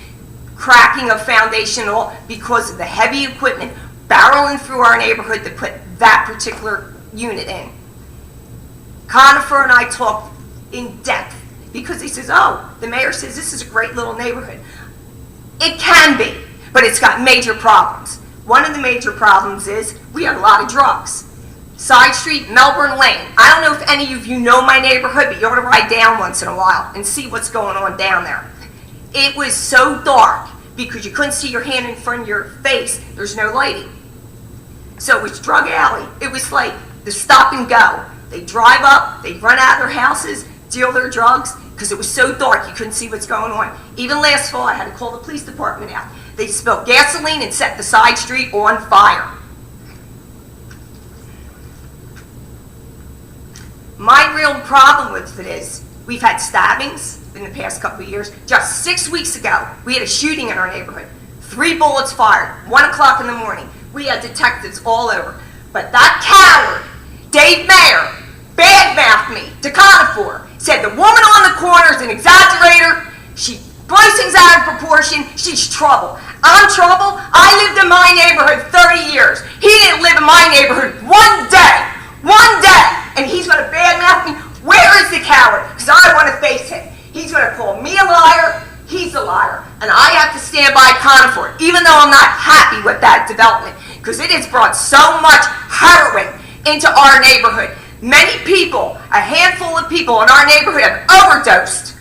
Cracking of foundation all because of the heavy equipment barreling through our neighborhood to put that particular unit in. Conifer and I talked in depth because he says, oh, the mayor says this is a great little neighborhood. It can be, but it's got major problems. One of the major problems is we have a lot of drugs. Side Street, Melbourne Lane. I don't know if any of you know my neighborhood, but you ought to ride down once in a while and see what's going on down there. It was so dark because you couldn't see your hand in front of your face. There's no lighting. So it was drug alley. It was like the stop and go. They drive up, they run out of their houses, deal their drugs, because it was so dark you couldn't see what's going on. Even last fall, I had to call the police department out. They spilled gasoline and set the side street on fire. My real problem with it is we've had stabbings in the past couple of years. Just 6 weeks ago, we had a shooting in our neighborhood. 3 bullets fired, 1 o'clock in the morning. We had detectives all over. But that coward, Dave Mayer, badmouthed me to Conifer. Said the woman on the corner is an exaggerator. She blows things out of proportion. She's trouble. I'm trouble. I lived in my neighborhood 30 years. He didn't live in my neighborhood one day. One day. And he's going to badmouth me. Where is the coward? Because I want to face him. He's going to call me a liar. He's a liar. And I have to stand by Conifer, even though I'm not happy with that development, because it has brought so much heroin into our neighborhood. Many people, a handful of people in our neighborhood have overdosed,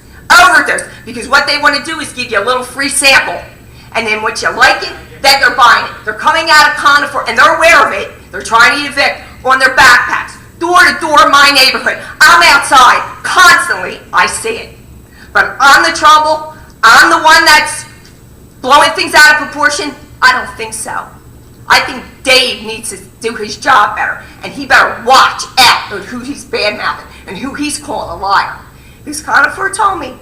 because what they want to do is give you a little free sample. And then once you like it, then they're buying it. They're coming out of Conifer, and they're aware of it. They're trying to evict on their backpacks. Door to door in my neighborhood. I'm outside constantly. I see it. But I'm the trouble. I'm the one that's blowing things out of proportion. I don't think so. I think Dave needs to do his job better, and he better watch out on who he's badmouthing and who he's calling a liar. Because Conifer told me,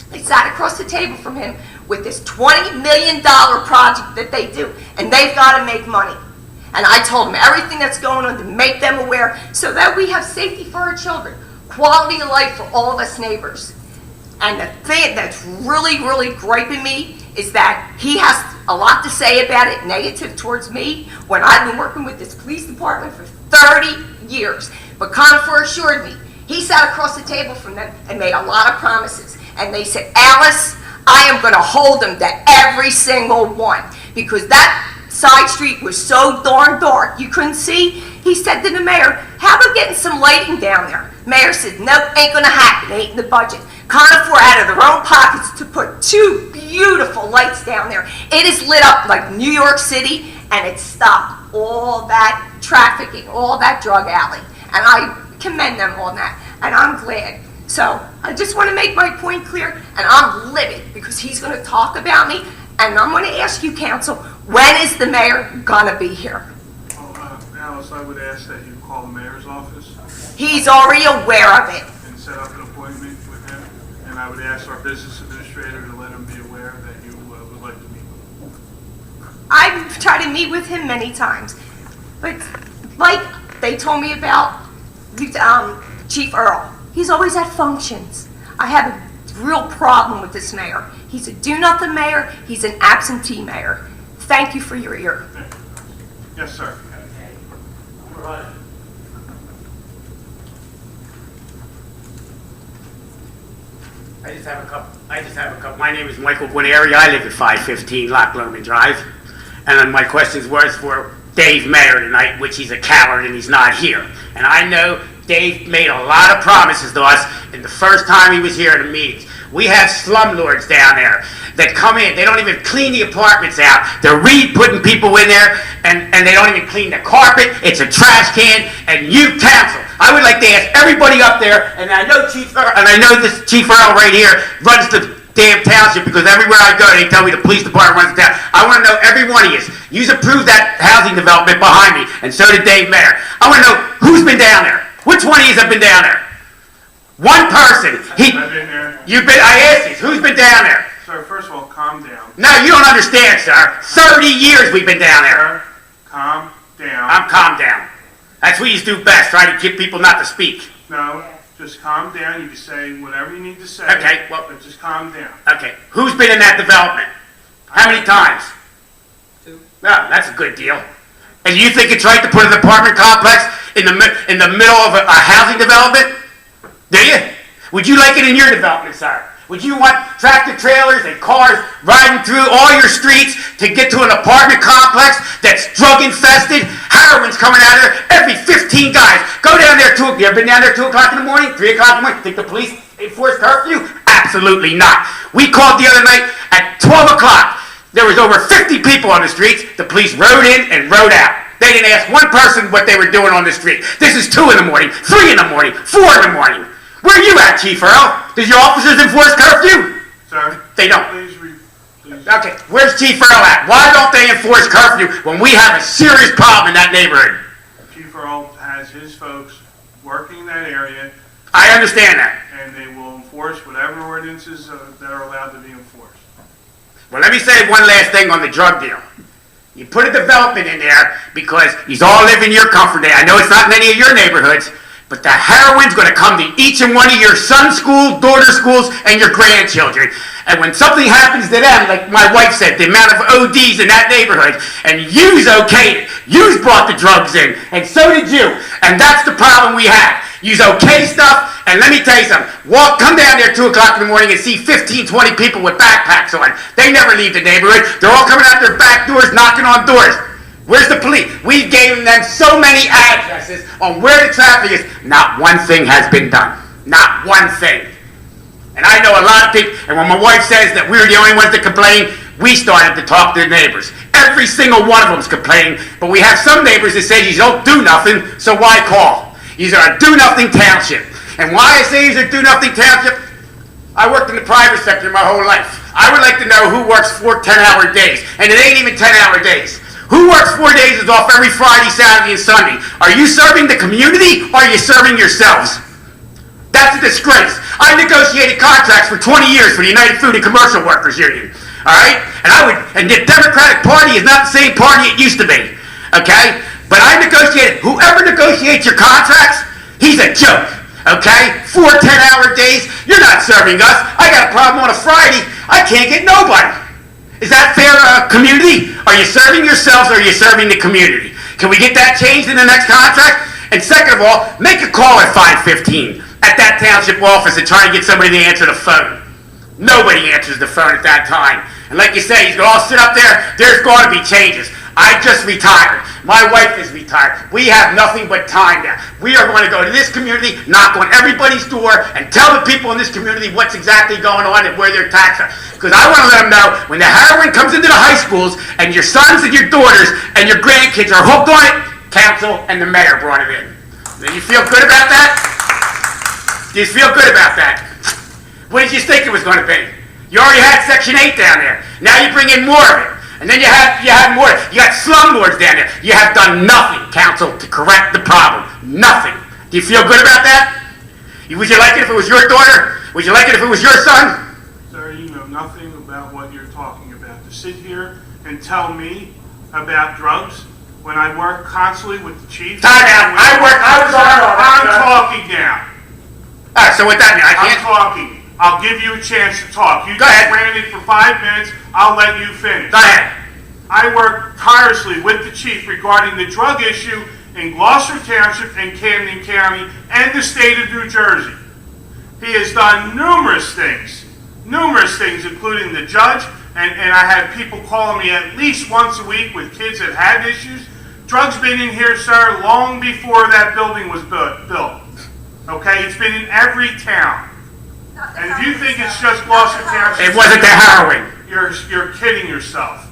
they sat across the table from him with this $20 million project that they do, and they've got to make money. And I told them everything that's going on to make them aware so that we have safety for our children. quality of life for all of us neighbors. And the thing that's really, really griping me is that he has a lot to say about it, negative towards me, when I've been working with this police department for 30 years. But Conifer assured me, he sat across the table from them and made a lot of promises. And they said, Alice, I am going to hold them to every single one. Because that side street was so darn dark, you couldn't see. He said to the mayor, how about getting some lighting down there? Mayor said, no, ain't going to happen, ain't in the budget. Conifer out of their own pockets to put 2 beautiful lights down there. It is lit up like New York City, and it stopped all that trafficking, all that drug alley. And I commend them on that, and I'm glad. So I just want to make my point clear, and I'm livid because he's going to talk about me, and I'm going to ask you, council, when is the mayor going to be here? Well, Alice, I would ask that you call the mayor's office He's already aware of it. and set up an appointment with him. And I would ask our business administrator to let him be aware that you would like to meet with him. I've tried to meet with him many times, but like they told me about Chief Earl, he's always at functions. I have a real problem with this mayor. He's a do-nothing mayor. He's an absentee mayor. Thank you for your ear. Yes, sir. I just have a couple. My name is Michael Guarnieri. I live at 515 Loch Lomond Drive. And then my questions was for Dave Mayer tonight, which he's a coward and he's not here. And I know Dave made a lot of promises to us in the first time he was here at the meetings. We have slumlords down there that come in. They don't even clean the apartments out. They're putting people in there, and they don't even clean the carpet. It's a trash can, and you council. I would like to ask everybody up there, and I know Chief Earl, and I know this Chief Earl right here runs the damn township because everywhere I go, they tell me the police department runs the town. I want to know every one of you. You've approved that housing development behind me, and so did Dave Mayer. I want to know who's been down there. Which one of you have been down there? One person. I've been there. You've been. I asked you, who's been down there? Sir, first of all, calm down. No, you don't understand, sir. 30 years we've been down there. Sir, calm down. I'm calmed down. That's what you do best, try to get people not to speak. No, just calm down. You can say whatever you need to say. Okay, well- But just calm down. Okay, who's been in that development? How many times? 2. No, that's a good deal. And you think it's right to put an apartment complex in the middle of a housing development? Do you? Would you like it in your development, sir? Would you want tractor trailers and cars riding through all your streets to get to an apartment complex that's drug infested? Heroin's coming out of there every 15 guys. Go down there you ever been down there 2 o'clock in the morning, 3 o'clock in the morning? Think the police enforce curfew? Absolutely not. We called the other night at 12 o'clock. There was over 50 people on the streets. The police rode in and rode out. They didn't ask one person what they were doing on the street. This is 2 in the morning, 3 in the morning, 4 in the morning. Where are you at, Chief Earl? Does your officers enforce curfew? Sir, They don't. please. Okay, where's Chief Earl at? Why don't they enforce curfew when we have a serious problem in that neighborhood? Chief Earl has his folks working that area, I understand that. and they will enforce whatever ordinances that are allowed to be enforced. Well, let me say one last thing on the drug deal. You put a development in there because you all live in your comfort day. I know it's not in any of your neighborhoods, but the heroin's going to come to each and one of your son's schools, daughter's schools, and your grandchildren. And when something happens to them, like my wife said, the amount of ODs in that neighborhood, and you's okayed it. You's brought the drugs in, and so did you. And that's the problem we have. You's okay stuff, and let me tell you something. Come down there 2 o'clock in the morning and see 15, 20 people with backpacks on. They never leave the neighborhood. They're all coming out their back doors, knocking on doors. Where's the police? We gave them so many addresses on where the traffic is. Not one thing has been done. Not one thing. And I know a lot of people, and when my wife says that we're the only ones that complain, we started to talk to the neighbors. Every single one of them's complaining, but we have some neighbors that say you don't do nothing, so why call? These are a do-nothing township. And why I say these are do-nothing township, I worked in the private sector my whole life. I would like to know who works 4 10-hour days, and it ain't even 10-hour days. Who works 4 days is off every Friday, Saturday, and Sunday? Are you serving the community, or are you serving yourselves? That's a disgrace. I negotiated contracts for 20 years for the United Food and Commercial Workers Union. All right? And the Democratic Party is not the same party it used to be. Okay? But I negotiated. Whoever negotiates your contracts, he's a joke. Okay? 4 10-hour days. You're not serving us. I got a problem on a Friday. I can't get nobody. Is that fair, community? Are you serving yourselves or are you serving the community? Can we get that changed in the next contract? And second of all, make a call at 5:15 at that township office and try to get somebody to answer the phone. Nobody answers the phone at that time. And like you say, he's going to all sit up there. There's going to be changes. I just retired. My wife is retired. We have nothing but time now. We are going to go to this community, knock on everybody's door, and tell the people in this community what's exactly going on and where their taxes are. Because I want to let them know when the heroin comes into the high schools and your sons and your daughters and your grandkids are hooked on it, council and the mayor brought it in. Do you feel good about that? Do you feel good about that? What did you think it was going to be? You already had Section 8 down there. Now you bring in more of it. And then you have more. You got slumlords down there. You have done nothing, council, to correct the problem. Nothing. Do you feel good about that? Would you like it if it was your daughter? Would you like it if it was your son? Sir, you know nothing about what you're talking about. To sit here and tell me about drugs when I work constantly with the chief. Time out. I'm talking now. All right, so with that, I I'm can't. talking. I'll give you a chance to talk. You Go just ahead. ran it for 5 minutes. I'll let you finish. Go ahead. I work tirelessly with the chief regarding the drug issue in Gloucester Township and Camden County and the state of New Jersey. He has done numerous things, including the judge, and I had people calling me at least once a week with kids that had issues. Drugs been in here, sir, long before that building was built. Okay, it's been in every town. And if you think it's just Gloucester Township, It wasn't the heroin. you're kidding yourself.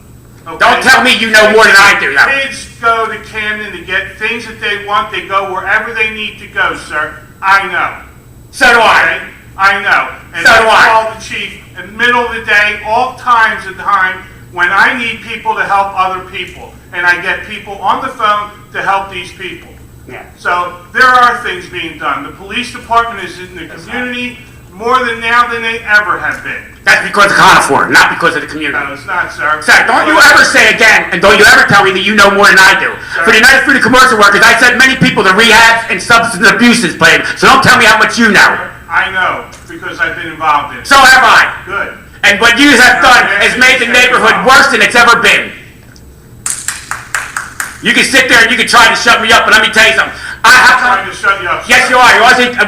Okay? Don't tell me you know more than I do, though. Kids go to Camden to get things that they want. They go wherever they need to go, sir. I know. So do I. Okay? I know. And So do I. call the chief in the middle of the day, all times of time, when I need people to help other people. And I get people on the phone to help these people. Yeah. So there are things being done. The police department is in the community more than now than they ever have been. That's because of Conifer, not because of the community. No, it's not, sir. Sir, don't you ever say again, and don't you ever tell me that you know more than I do. For the United Fruit and Commercial Workers, I sent many people to rehab and substance abuse plan, so don't tell me how much you know. I know, because I've been involved in it. So have I. Good. And what you have done has made the neighborhood worse than it's ever been. You can sit there and you can try to shut me up, but let me tell you something. I'm trying to shut you up. Yes, you are.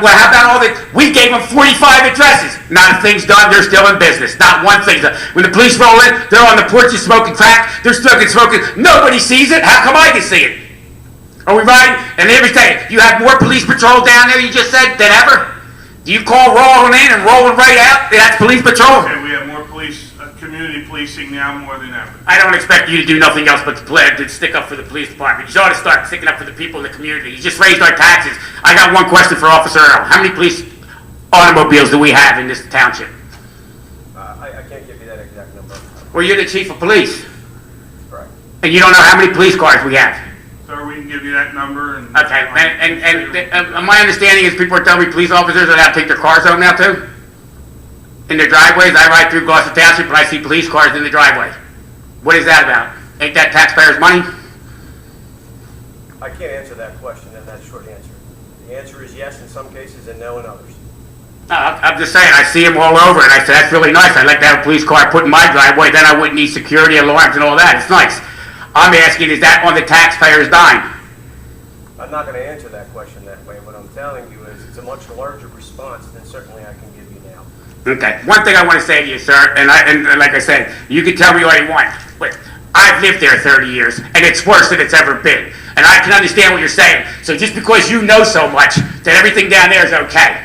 Well, how about all the... We gave them 45 addresses. Not a thing's done. They're still in business. Not one thing's done. When the police roll in, they're on the porches smoking crack. They're smoking. Nobody sees it. How come I can see it? Are we riding? And every day, you have more police patrol down there, you just said, than ever? Do you call rolling in and rolling right out? That's police patrol? Okay, we have more police, community policing now more than ever. I don't expect you to do nothing else but to stick up for the police department. You ought to start sticking up for the people in the community. You just raised our taxes. I got one question for Officer Earl. How many police automobiles do we have in this township? I can't give you that exact number. Well, you're the chief of police, Correct. and you don't know how many police cars we have. So we can give you that number and... Okay, and my understanding is people are telling me police officers are allowed to take their cars home now too? In their driveways? I ride through Gloucester Township and I see police cars in the driveway. What is that about? Ain't that taxpayers' money? I can't answer that question, and that's a short answer. The answer is yes in some cases and no in others. No, I'm just saying, I see them all over, and I said, that's really nice. I'd like to have a police car put in my driveway, then I wouldn't need security alarms and all that. It's nice. I'm asking, is that on the taxpayer's dime? I'm not going to answer that question that way. What I'm telling you is it's a much larger response than certainly I can give you now. Okay. One thing I want to say to you, sir, and like I said, you can tell me all you want, but I've lived there 30 years, and it's worse than it's ever been. And I can understand what you're saying. So just because you know so much, that everything down there is okay.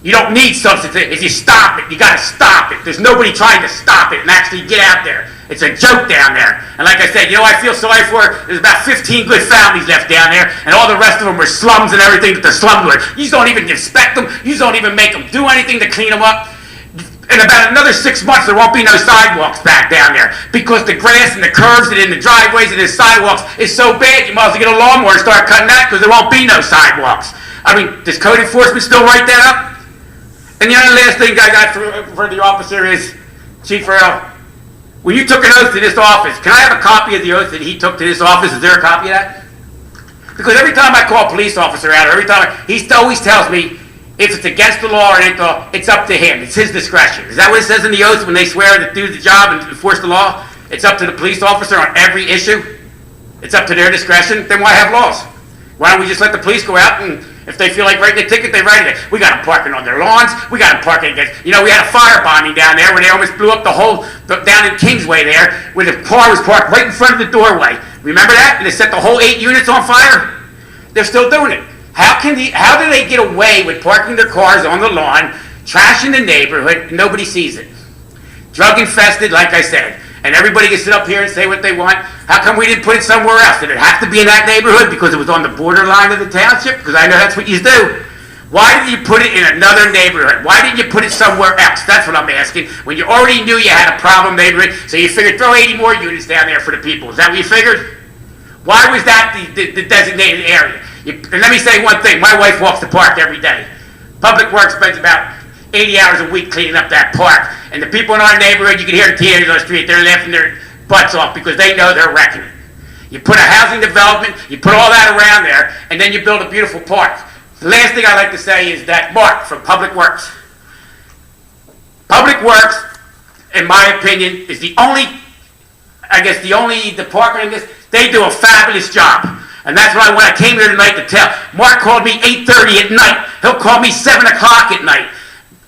You don't need substance. If you stop it, you got to stop it. There's nobody trying to stop it and actually get out there. It's a joke down there. And like I said, you know what I feel sorry for? There's about 15 good families left down there, and all the rest of them were slums and everything that the slums were. You don't even inspect them. You don't even make them do anything to clean them up. In about another 6 months, there won't be no sidewalks back down there because the grass and the curves and in the driveways and the sidewalks is so bad, you might as well get a lawnmower and start cutting that because there won't be no sidewalks. I mean, does code enforcement still write that up? And the other last thing I got for the officer is, Chief Earl, when you took an oath to this office, can I have a copy of the oath that he took to this office? Is there a copy of that? Because every time I call a police officer out, or every time, he always tells me, if it's against the law or ain't the law, it's up to him. It's his discretion. Is that what it says in the oath when they swear to do the job and enforce the law? It's up to the police officer on every issue? It's up to their discretion? Then why have laws? Why don't we just let the police go out and if they feel like writing a ticket, they write it. We got them parking on their lawns. We got them parking against, we had a fire bombing down there where they almost blew up down in Kingsway there, where the car was parked right in front of the doorway. Remember that? And they set the whole 8 units on fire? They're still doing it. How do they get away with parking their cars on the lawn, trashing the neighborhood, and nobody sees it? Drug infested, like I said. And everybody can sit up here and say what they want. How come we didn't put it somewhere else? Did it have to be in that neighborhood because it was on the borderline of the township? Because I know that's what you do. Why did you put it in another neighborhood? Why didn't you put it somewhere else? That's what I'm asking. When you already knew you had a problem neighborhood, so you figured throw 80 more units down there for the people. Is that what you figured? Why was that the designated area? And let me say one thing. My wife walks the park every day. Public Works spends about 80 hours a week cleaning up that park. And the people in our neighborhood, you can hear the teenagers on the street, they're laughing their butts off because they know they're wrecking it. You put a housing development, you put all that around there, and then you build a beautiful park. The last thing I'd like to say is that Mark from Public Works. Public Works, in my opinion, is the only department in this. They do a fabulous job. And that's why when I came here tonight to tell, Mark called me 8:30 at night. He'll call me 7 o'clock at night.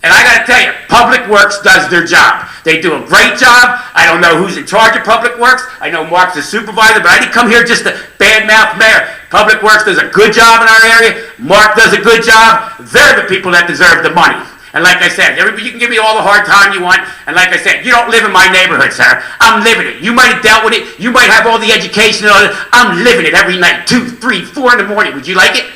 And I got to tell you, Public Works does their job. They do a great job. I don't know who's in charge of Public Works. I know Mark's the supervisor, but I didn't come here just to badmouth mayor. Public Works does a good job in our area. Mark does a good job. They're the people that deserve the money. And like I said, you can give me all the hard time you want. And like I said, you don't live in my neighborhood, sir. I'm living it. You might have dealt with it. You might have all the education and all that. I'm living it every night, 2, 3, 4 in the morning. Would you like it?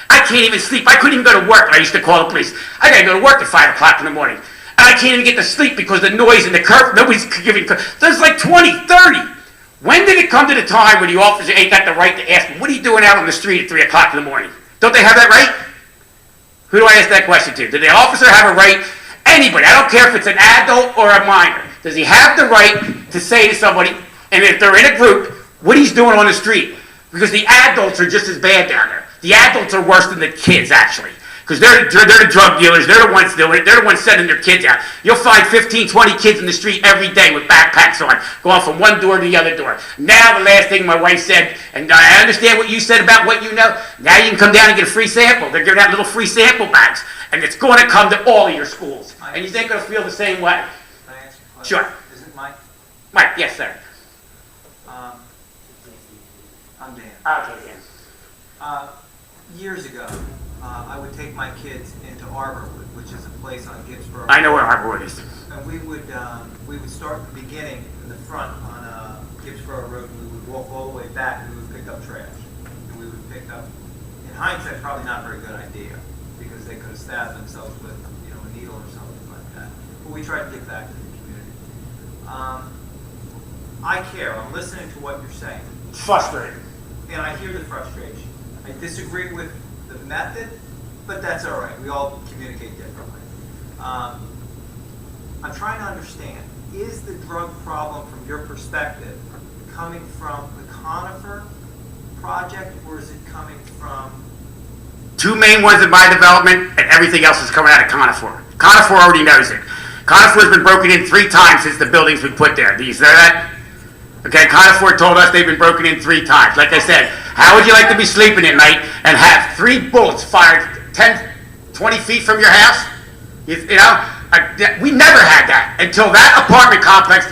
I can't even sleep. I couldn't even go to work. I used to call the police. I got to go to work at 5 o'clock in the morning. And I can't even get to sleep because the noise and the curve. Nobody's giving. There's like 20, 30. When did it come to the time where the officer ain't got the right to ask them, what are you doing out on the street at 3 o'clock in the morning? Don't they have that right? Who do I ask that question to? Did the officer have a right? Anybody. I don't care if it's an adult or a minor. Does he have the right to say to somebody, and if they're in a group, what he's doing on the street? Because the adults are just as bad down there. The adults are worse than the kids, actually. Because they're the drug dealers. They're the ones doing it. They're the ones sending their kids out. You'll find 15, 20 kids in the street every day with backpacks on, going from one door to the other door. Now, the last thing my wife said, and I understand what you said about what you know, now you can come down and get a free sample. They're giving out little free sample bags. And it's going to come to all of your schools. And you ain't going to feel the same way. Can I ask a question? Sure. Is it Mike? Mike, yes, sir. I'm Dan. Okay, Dan. Years ago, I would take my kids into Arborwood, which is a place on Gibbsboro. I know where Harborwood is. And we would start at the beginning in the front on Gibbsboro Road, and we would walk all the way back, and we would pick up trash. And we would pick up, in hindsight, probably not a very good idea, because they could have stabbed themselves with, a needle or something like that. But we tried to give back to the community. I care. I'm listening to what you're saying. It's frustrating. And I hear the frustration. I disagree with the method, but that's all right. We all communicate differently. I'm trying to understand, is the drug problem from your perspective coming from the Conifer project, or is it coming from... Two main ones in my development, and everything else is coming out of Conifer. Conifer already knows it. Conifer's been broken in 3 times since the buildings been put there. Do you know that? Okay, Conifer told us they've been broken in 3 times. Like I said, how would you like to be sleeping at night and have 3 bullets fired 10, 20 feet from your house? We never had that until that apartment complex.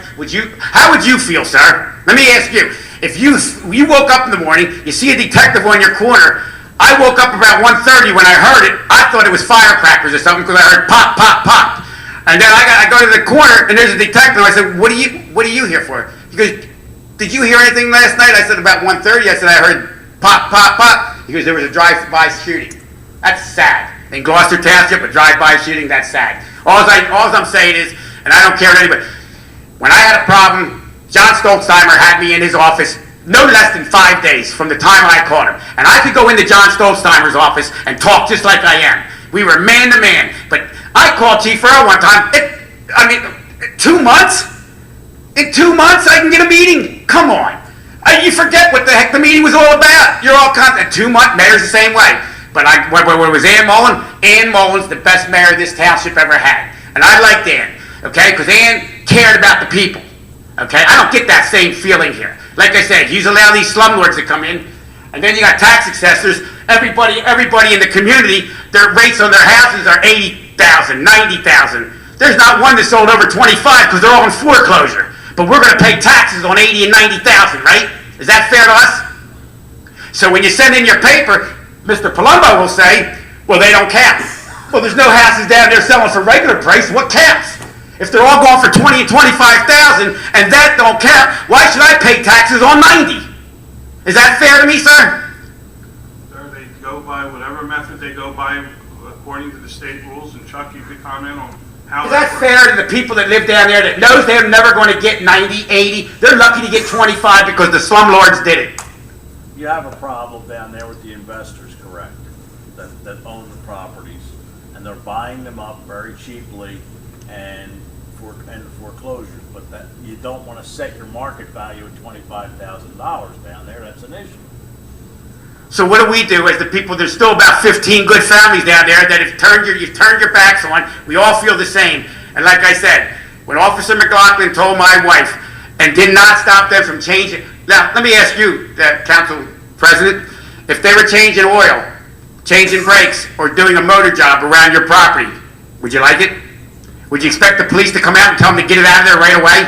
How would you feel, sir? Let me ask you. If you woke up in the morning, you see a detective on your corner. I woke up about 1:30 when I heard it. I thought it was firecrackers or something because I heard pop, pop, pop. And then I go to the corner and there's a detective. I said, "What are you here for?" He goes, "Did you hear anything last night?" I said, "About 1:30. I said, "I heard pop, pop, pop." He goes, "There was a drive-by shooting." That's sad. In Gloucester Township, a drive-by shooting, that's sad. All I'm saying is, and I don't care to anybody, when I had a problem, John Stolzheimer had me in his office no less than 5 days from the time I called him. And I could go into John Stolzheimer's office and talk just like I am. We were man to man. But I called Chief Earl one time. 2 months? In 2 months I can get a meeting? Come on. You forget what the heck the meeting was all about. You're all content. 2 months, mayor's the same way. But when it was Ann Mullen's the best mayor this township ever had. And I liked Ann, okay, because Ann cared about the people, okay? I don't get that same feeling here. Like I said, you allow these slumlords to come in, and then you got tax assessors. Everybody in the community, their rates on their houses are $80,000, $90,000. There's not one that sold over 25 because they're all in foreclosure. But we're going to pay taxes on 80 and 90,000, right? Is that fair to us? So when you send in your paper, Mr. Palumbo will say, well, they don't count. Well, there's no houses down there selling for regular price. What counts? If they're all going for 20 and 25,000 and that don't count, why should I pay taxes on 90? Is that fair to me, sir? Sir, they go by whatever method they go by according to the state rules, and Chuck, you could comment on how Is that fair to the people that live down there that knows they're never going to get 90, 80? They're lucky to get 25 because the slumlords did it. You have a problem down there with the investors, correct, that own the properties, and they're buying them up very cheaply and foreclosures, but that you don't want to set your market value at $25,000 down there. That's an issue. So what do we do as the people? There's still about 15 good families down there that you've turned your backs on. We all feel the same. And like I said, when Officer McLaughlin told my wife and did not stop them from changing. Now, let me ask you, Council President, if they were changing oil, changing brakes, or doing a motor job around your property, would you like it? Would you expect the police to come out and tell them to get it out of there right away?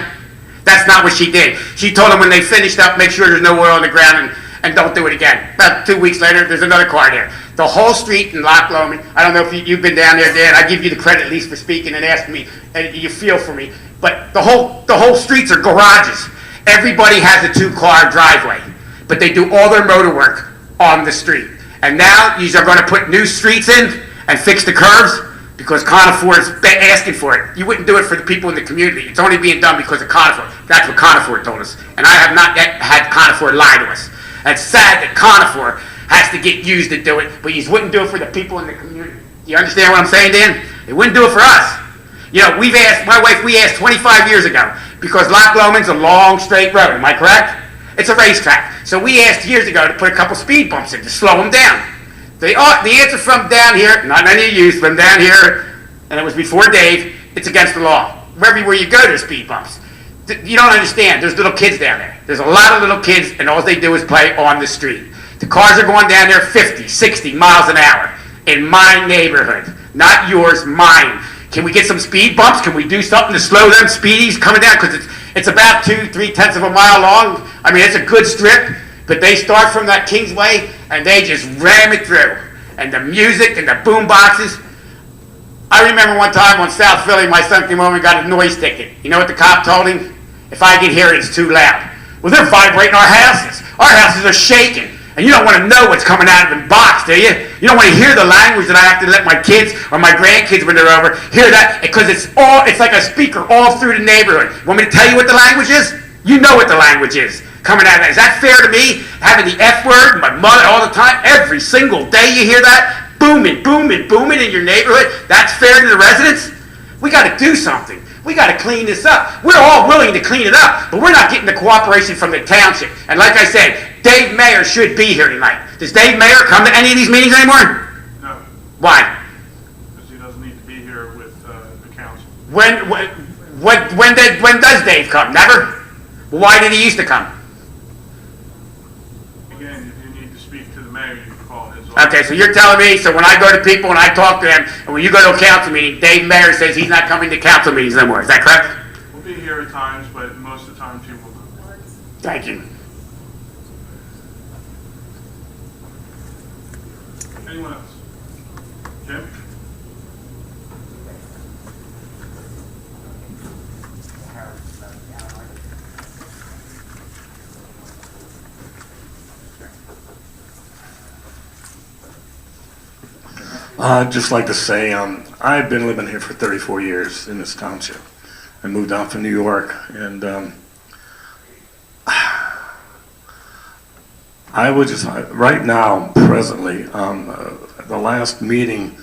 That's not what she did. She told them when they finished up, make sure there's no oil on the ground and don't do it again. About 2 weeks later, there's another car there. The whole street in Loch Lomond, I don't know if you've been down there, Dan. I give you the credit at least for speaking and asking me, and you feel for me. But the whole streets are garages. Everybody has a 2-car driveway, but they do all their motor work on the street. And now you are going to put new streets in and fix the curves because Conifer is asking for it. You wouldn't do it for the people in the community. It's only being done because of Conifer. That's what Conifer told us. And I have not yet had Conifer lie to us. It's sad that Conifer has to get used to do it, but you wouldn't do it for the people in the community. Do you understand what I'm saying, Dan? They wouldn't do it for us. You know, we asked 25 years ago, because Loch Lomond's a long, straight road, am I correct? It's a racetrack. So we asked years ago to put a couple speed bumps in to slow them down. The answer from down here, not any of you, from down here, and it was before Dave, it's against the law. Everywhere you go, there's speed bumps. You don't understand. There's little kids down there. There's a lot of little kids, and all they do is play on the street. The cars are going down there 50, 60 miles an hour in my neighborhood. Not yours, mine. Can we get some speed bumps? Can we do something to slow them speedies coming down? Because it's about 2-3 of a mile long. I mean, it's a good strip, but they start from that Kingsway, and they just ram it through. And the music and the boom boxes. I remember one time on South Philly, my son came over and got a noise ticket. You know what the cop told him? If I can hear it, it's too loud. Well, they're vibrating our houses. Our houses are shaking. And you don't want to know what's coming out of the box, do you? You don't want to hear the language that I have to let my kids or my grandkids when they're over hear that, because it's like a speaker all through the neighborhood. Want me to tell you what the language is? You know what the language is coming out of that. Is that fair to me? Having the F word, my mother all the time, every single day you hear that? Booming, booming, booming in your neighborhood. That's fair to the residents? We got to do something. We got to clean this up. We're all willing to clean it up, but we're not getting the cooperation from the township. And like I said, Dave Mayer should be here tonight. Does Dave Mayer come to any of these meetings anymore? No, Why? because he doesn't need to be here with the council. When does Dave come? Never? Well, why did he used to come? Again, if you need to speak to the mayor, you can call his office. Okay, so you're telling me, so when I go to people and I talk to them, and when you go to a council meeting, Dave Mayer says he's not coming to council meetings anymore. Is that correct? We'll be here at times, but most of the times he will not. Thank you. Anyone else? Jim? I'd just like to say, I've been living here for 34 years in this township. I moved out from New York, and I would just, right now, presently, the last meeting,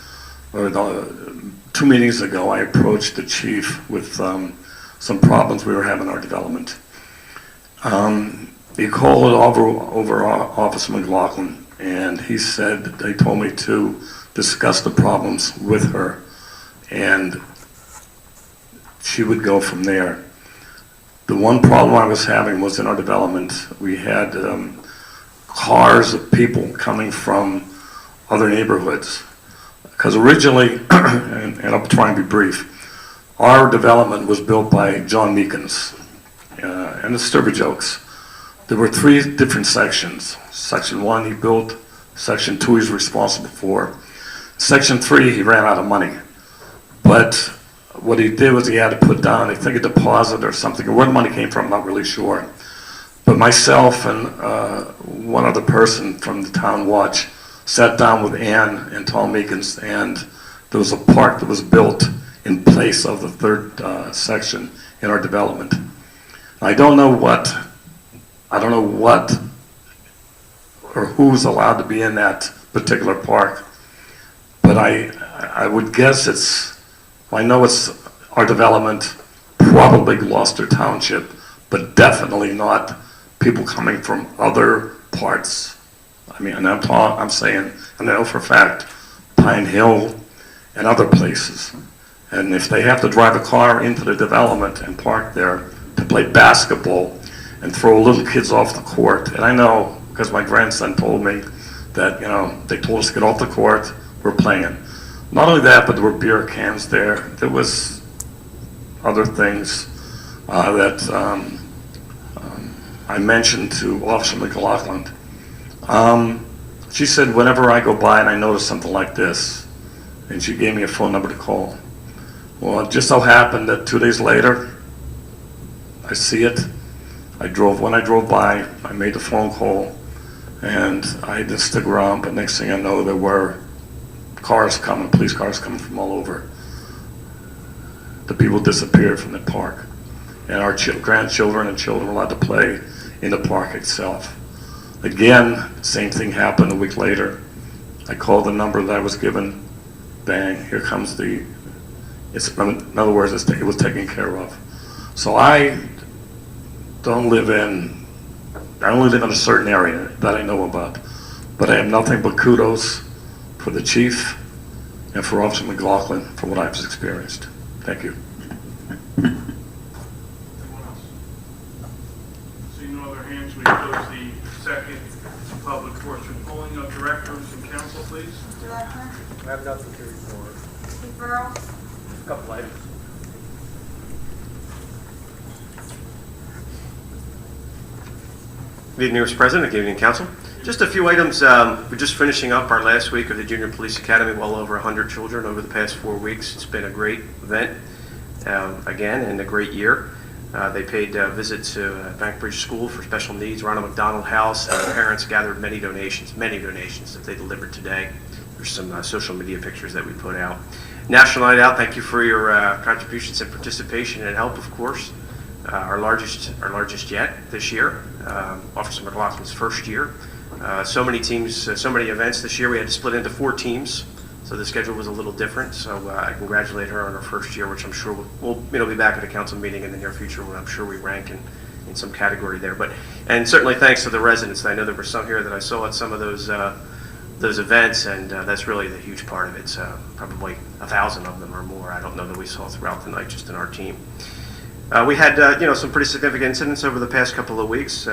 or the 2 meetings ago, I approached the chief with some problems we were having in our development. he called over Officer McLaughlin, and he said, they told me to discuss the problems with her, and she would go from there. The one problem I was having was in our development. We had cars of people coming from other neighborhoods. Because originally, and I'll try and be brief, our development was built by John Meekins, and it's Sturby jokes. There were 3 different sections. Section 1 he built, Section 2 he's responsible for. Section 3 he ran out of money. But what he did was he had to put down, I think, a deposit or something. Where the money came from, I'm not really sure. But myself and one other person from the town watch sat down with Ann and Tom Meekins, and there was a park that was built in place of the 3rd section in our development. I don't know what or who's allowed to be in that particular park, but I would guess I know it's our development, probably Gloucester Township, but definitely not people coming from other parts. I mean, and I'm saying, and I know for a fact, Pine Hill and other places. And if they have to drive a car into the development and park there to play basketball and throw little kids off the court, and I know because my grandson told me that, they told us to get off the court, we're playing. Not only that, but there were beer cans there. There was other things that I mentioned to Officer McLaughlin. She said, whenever I go by and I notice something like this, and she gave me a phone number to call. Well, it just so happened that 2 days later, I see it. When I drove by, I made the phone call, and I didn't stick around, but next thing I know, there were police cars coming from all over. The people disappeared from the park, and our grandchildren and children were allowed to play in the park itself. Again, same thing happened a week later. I called the number that I was given. Bang, here comes in other words, it was taken care of. So I only live in a certain area that I know about, but I have nothing but kudos for the chief and for Officer McLaughlin for what I've experienced. Thank you. Anyone else? Seeing no other hands, we close the second public portion. Polling of directors and council, please. Mr. Lechner? I have nothing to report. Steve Burrow? A couple items. Good evening, Mr. President. Good evening, Council. Just a few items. We're just finishing up our last week of the Junior Police Academy. Well over 100 children over the past 4 weeks. It's been a great event, again, and a great year. They paid a visit to Bankbridge School for Special Needs, Ronald McDonald House, and the parents gathered many donations that they delivered today. There's some social media pictures that we put out. National Night Out, thank you for your contributions and participation and help, of course. Our largest yet this year, Officer McLaughlin's first year. So many teams, so many events this year. We had to split into 4 teams, so the schedule was a little different. So I congratulate her on her first year, which I'm sure we'll be back at a council meeting in the near future when I'm sure we rank in some category there. And certainly thanks to the residents. I know there were some here that I saw at some of those events, and that's really the huge part of it. Probably 1,000 of them or more. I don't know that we saw throughout the night just in our team. We had some pretty significant incidents over the past couple of weeks.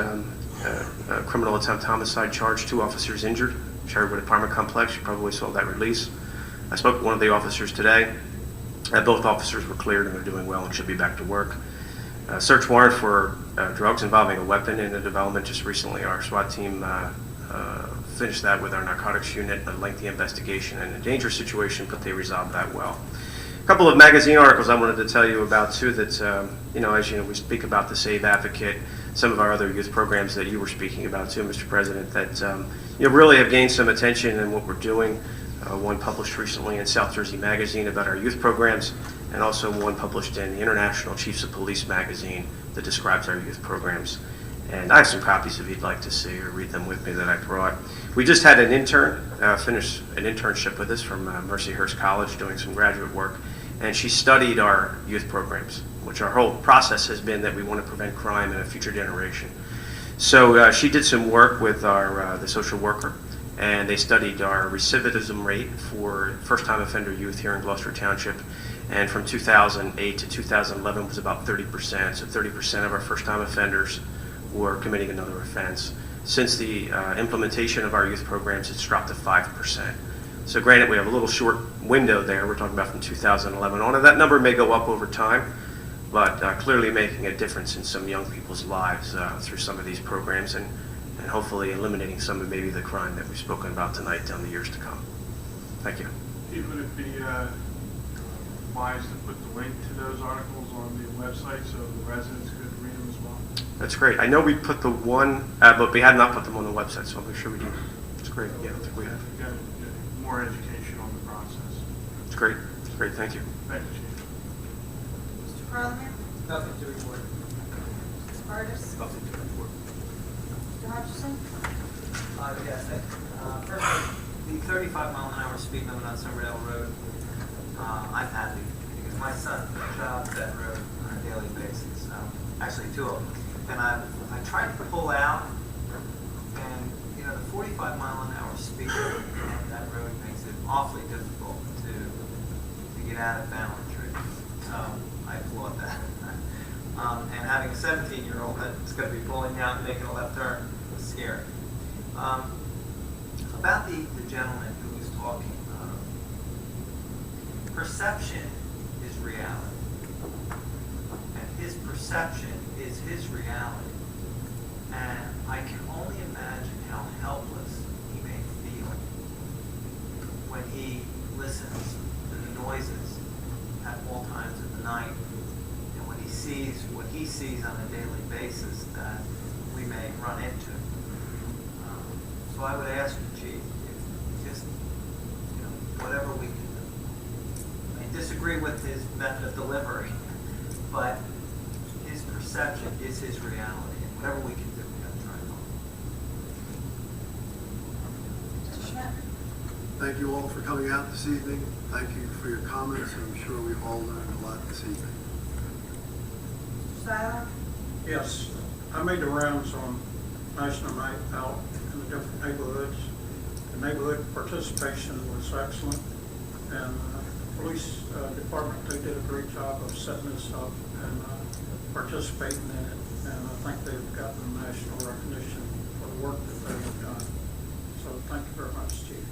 Criminal attempt homicide charge, 2 officers injured, Cherrywood Apartment Complex. You probably saw that release. I spoke with one of the officers today. Both officers were cleared and they're doing well and should be back to work. Search warrant for drugs involving a weapon in the development just recently. Our SWAT team finished that with our narcotics unit, a lengthy investigation and a dangerous situation, but they resolved that well. A couple of magazine articles I wanted to tell you about too that, as you know, we speak about the Save Advocate, some of our other youth programs that you were speaking about too, Mr. President, that really have gained some attention in what we're doing. One published recently in South Jersey Magazine about our youth programs, and also one published in the International Chiefs of Police magazine that describes our youth programs. And I have some copies if you'd like to see or read them with me that I brought. We just had an intern finish an internship with us from Mercyhurst College doing some graduate work, and she studied our youth programs, which our whole process has been that we want to prevent crime in a future generation. So she did some work with the social worker, and they studied our recidivism rate for first-time offender youth here in Gloucester Township. And from 2008 to 2011 was about 30%. So 30% of our first-time offenders were committing another offense. Since the implementation of our youth programs, it's dropped to 5%. So granted, we have a little short window there. We're talking about from 2011 on, and that number may go up over time, but clearly making a difference in some young people's lives through some of these programs, and hopefully eliminating some of maybe the crime that we've spoken about tonight down the years to come. Thank you. Chief, would it be wise to put the link to those articles on the website so the residents could read them as well? That's great. I know we put the one, but we had not put them on the website, so I'll make sure we do. It's great. Yeah, I think we have. Get more education on the process. It's great. It's great. Thank you. Thank you, Chief. Mr. Parliament? Nothing to report. Mr. Curtis? Nothing to report. Mr. Hutchison? Yes, first, the 35-mile-an-hour speed limit on Somerdale Road, I'm happy because my son jogs that road on a daily basis. Actually, two of them. And I tried to pull out, and you know, the 45-mile-an-hour speed limit on that road makes it awfully difficult to get out of balance. So I applaud that. And having a 17-year-old that's going to be pulling out and making a left turn was scary. About the gentleman who was talking, perception is reality. And his perception is his reality. And I can only imagine how helpless he may feel when he listens to the noises at all times of the night, and when he sees what he sees on a daily basis that we may run into. So I would ask the chief if just, you know, whatever we can do. I disagree with his method of delivery, but his perception is his reality, and whatever we can do, we got to try and help. Mr. Schmidt? Thank you all for coming out this evening. Thank you for your comments. I'm sure we all learned a lot this evening. Mr. Seiler? Yes, I made the rounds on National Night Out in the different neighborhoods. The neighborhood participation was excellent, and the police department, they did a great job of setting this up and participating in it, and I think they've gotten national recognition for the work that they've done. So thank you very much, Chief.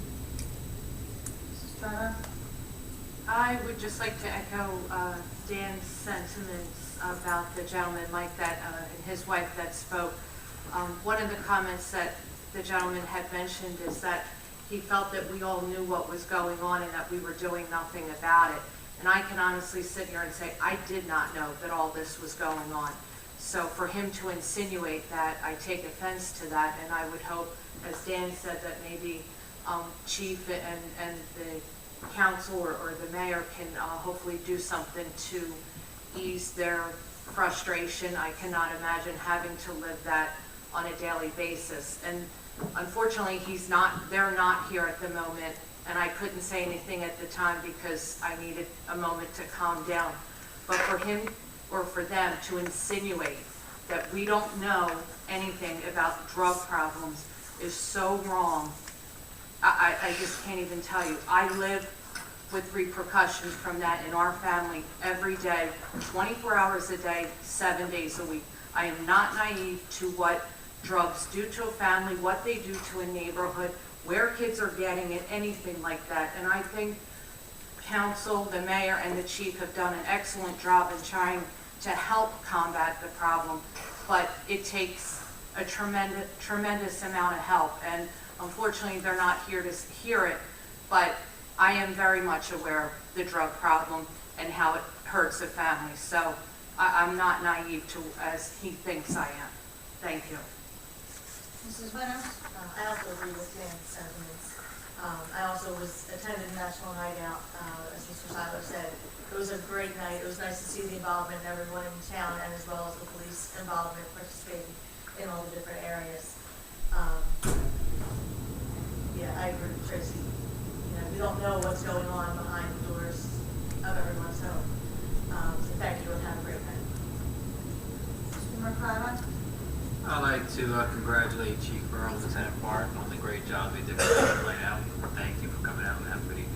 Mrs. Turner? I would just like to echo Dan's sentiments about the gentleman like that and his wife that spoke. One of the comments that the gentleman had mentioned is that he felt that we all knew what was going on and that we were doing nothing about it. And I can honestly sit here and say, I did not know that all this was going on. So for him to insinuate that, I take offense to that, and I would hope, as Dan said, that maybe Chief and the council or the mayor can hopefully do something to ease their frustration. I cannot imagine having to live that on a daily basis. And unfortunately, they're not here at the moment, and I couldn't say anything at the time because I needed a moment to calm down. But for him or for them to insinuate that we don't know anything about drug problems is so wrong. I just can't even tell you. I live with repercussions from that in our family every day, 24 hours a day, 7 days a week. I am not naive to what drugs do to a family, what they do to a neighborhood, where kids are getting it, anything like that. And I think council, the mayor, and the chief have done an excellent job in trying to help combat the problem, but it takes a tremendous amount of help. And unfortunately, they're not here to hear it, but I am very much aware of the drug problem and how it hurts a family. So I'm not naive to as he thinks I am. Thank you. Mrs. Reynolds? I also agree with Dan's sentiments. I also attended National Night Out, as Mr. Seiler said. It was a great night. It was nice to see the involvement of everyone in town, and as well as the police involvement participating in all the different areas. Yeah, I agree with Tracy. You know, we don't know what's going on behind the doors of everyone's home. So thank you and have a great night. Mr. Mercado? I'd like to congratulate Chief Earl and Lieutenant Barton on the great job they did with the layout. Thank you for coming out and have a good evening.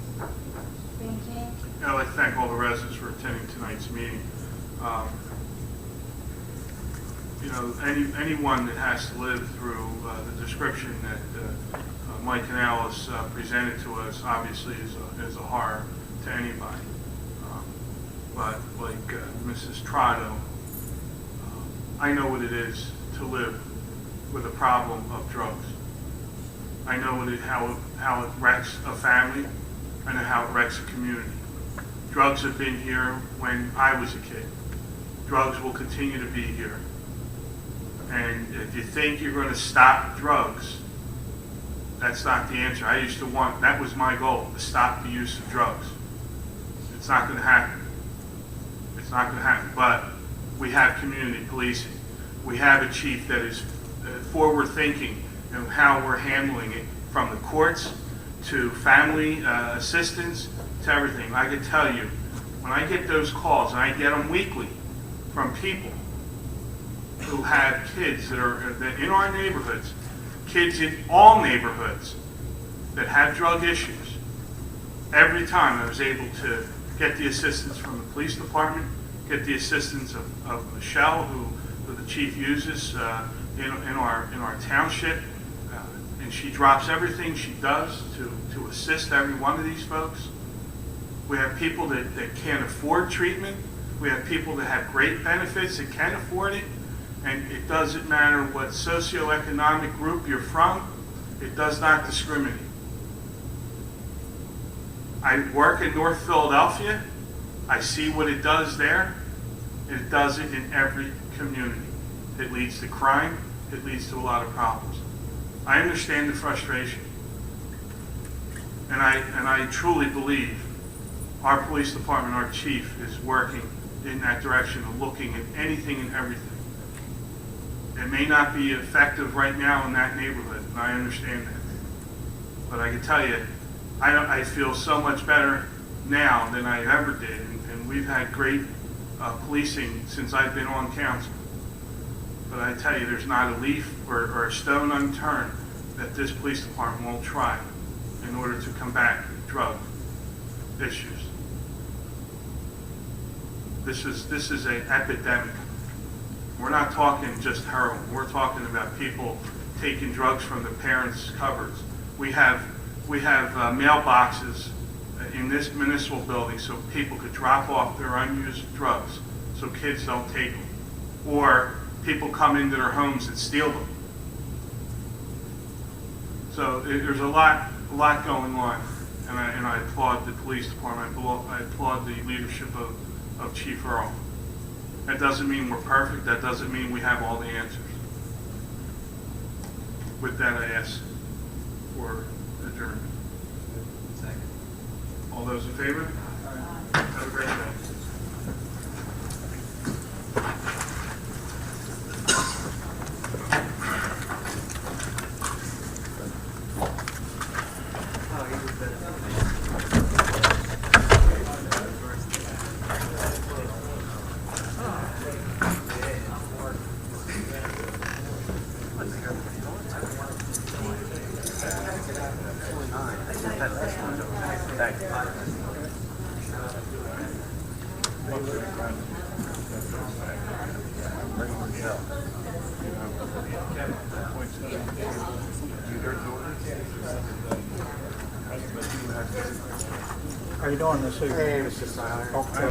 Ben King. I'd like to thank all the residents for attending tonight's meeting. Anyone that has to live through the description that Mike and Alice presented to us obviously is a horror to anybody. But like Mrs. Trotto, I know what it is to live with a problem of drugs. I know how it wrecks a family. I know how it wrecks a community. Drugs have been here when I was a kid. Drugs will continue to be here. And if you think you're going to stop drugs, that's not the answer. That was my goal, to stop the use of drugs. It's not going to happen. It's not going to happen. But we have community policing. We have a chief that is forward thinking in how we're handling it, from the courts to family assistance to everything. I can tell you, when I get those calls, and I get them weekly from people who have kids that are in our neighborhoods, kids in all neighborhoods that have drug issues, every time I was able to get the assistance from the police department, get the assistance of Michelle, who the chief uses in our township, and she drops everything she does to assist every one of these folks. We have people that can't afford treatment. We have people that have great benefits that can afford it. And it doesn't matter what socioeconomic group you're from. It does not discriminate. I work in North Philadelphia. I see what it does there. It does it in every community. It leads to crime. It leads to a lot of problems. I understand the frustration. And I truly believe our police department, our chief, is working in that direction of looking at anything and everything. It may not be effective right now in that neighborhood, and I understand that. But I can tell you, I feel so much better now than I ever did, and we've had great policing since I've been on council. But I tell you, there's not a leaf or a stone unturned that this police department won't try in order to combat drug issues. This is an epidemic. We're not talking just heroin. We're talking about people taking drugs from their parents' cupboards. We have mailboxes in this municipal building so people could drop off their unused drugs so kids don't take them. Or people come into their homes and steal them. So there's a lot going on, and I applaud the police department. I applaud the leadership of Chief Earl. That doesn't mean we're perfect. That doesn't mean we have all the answers. With that, I ask for adjournment. Second. All those in favor? Have a great day. How you doing this evening? Hey, Mr. Seiler. Okay.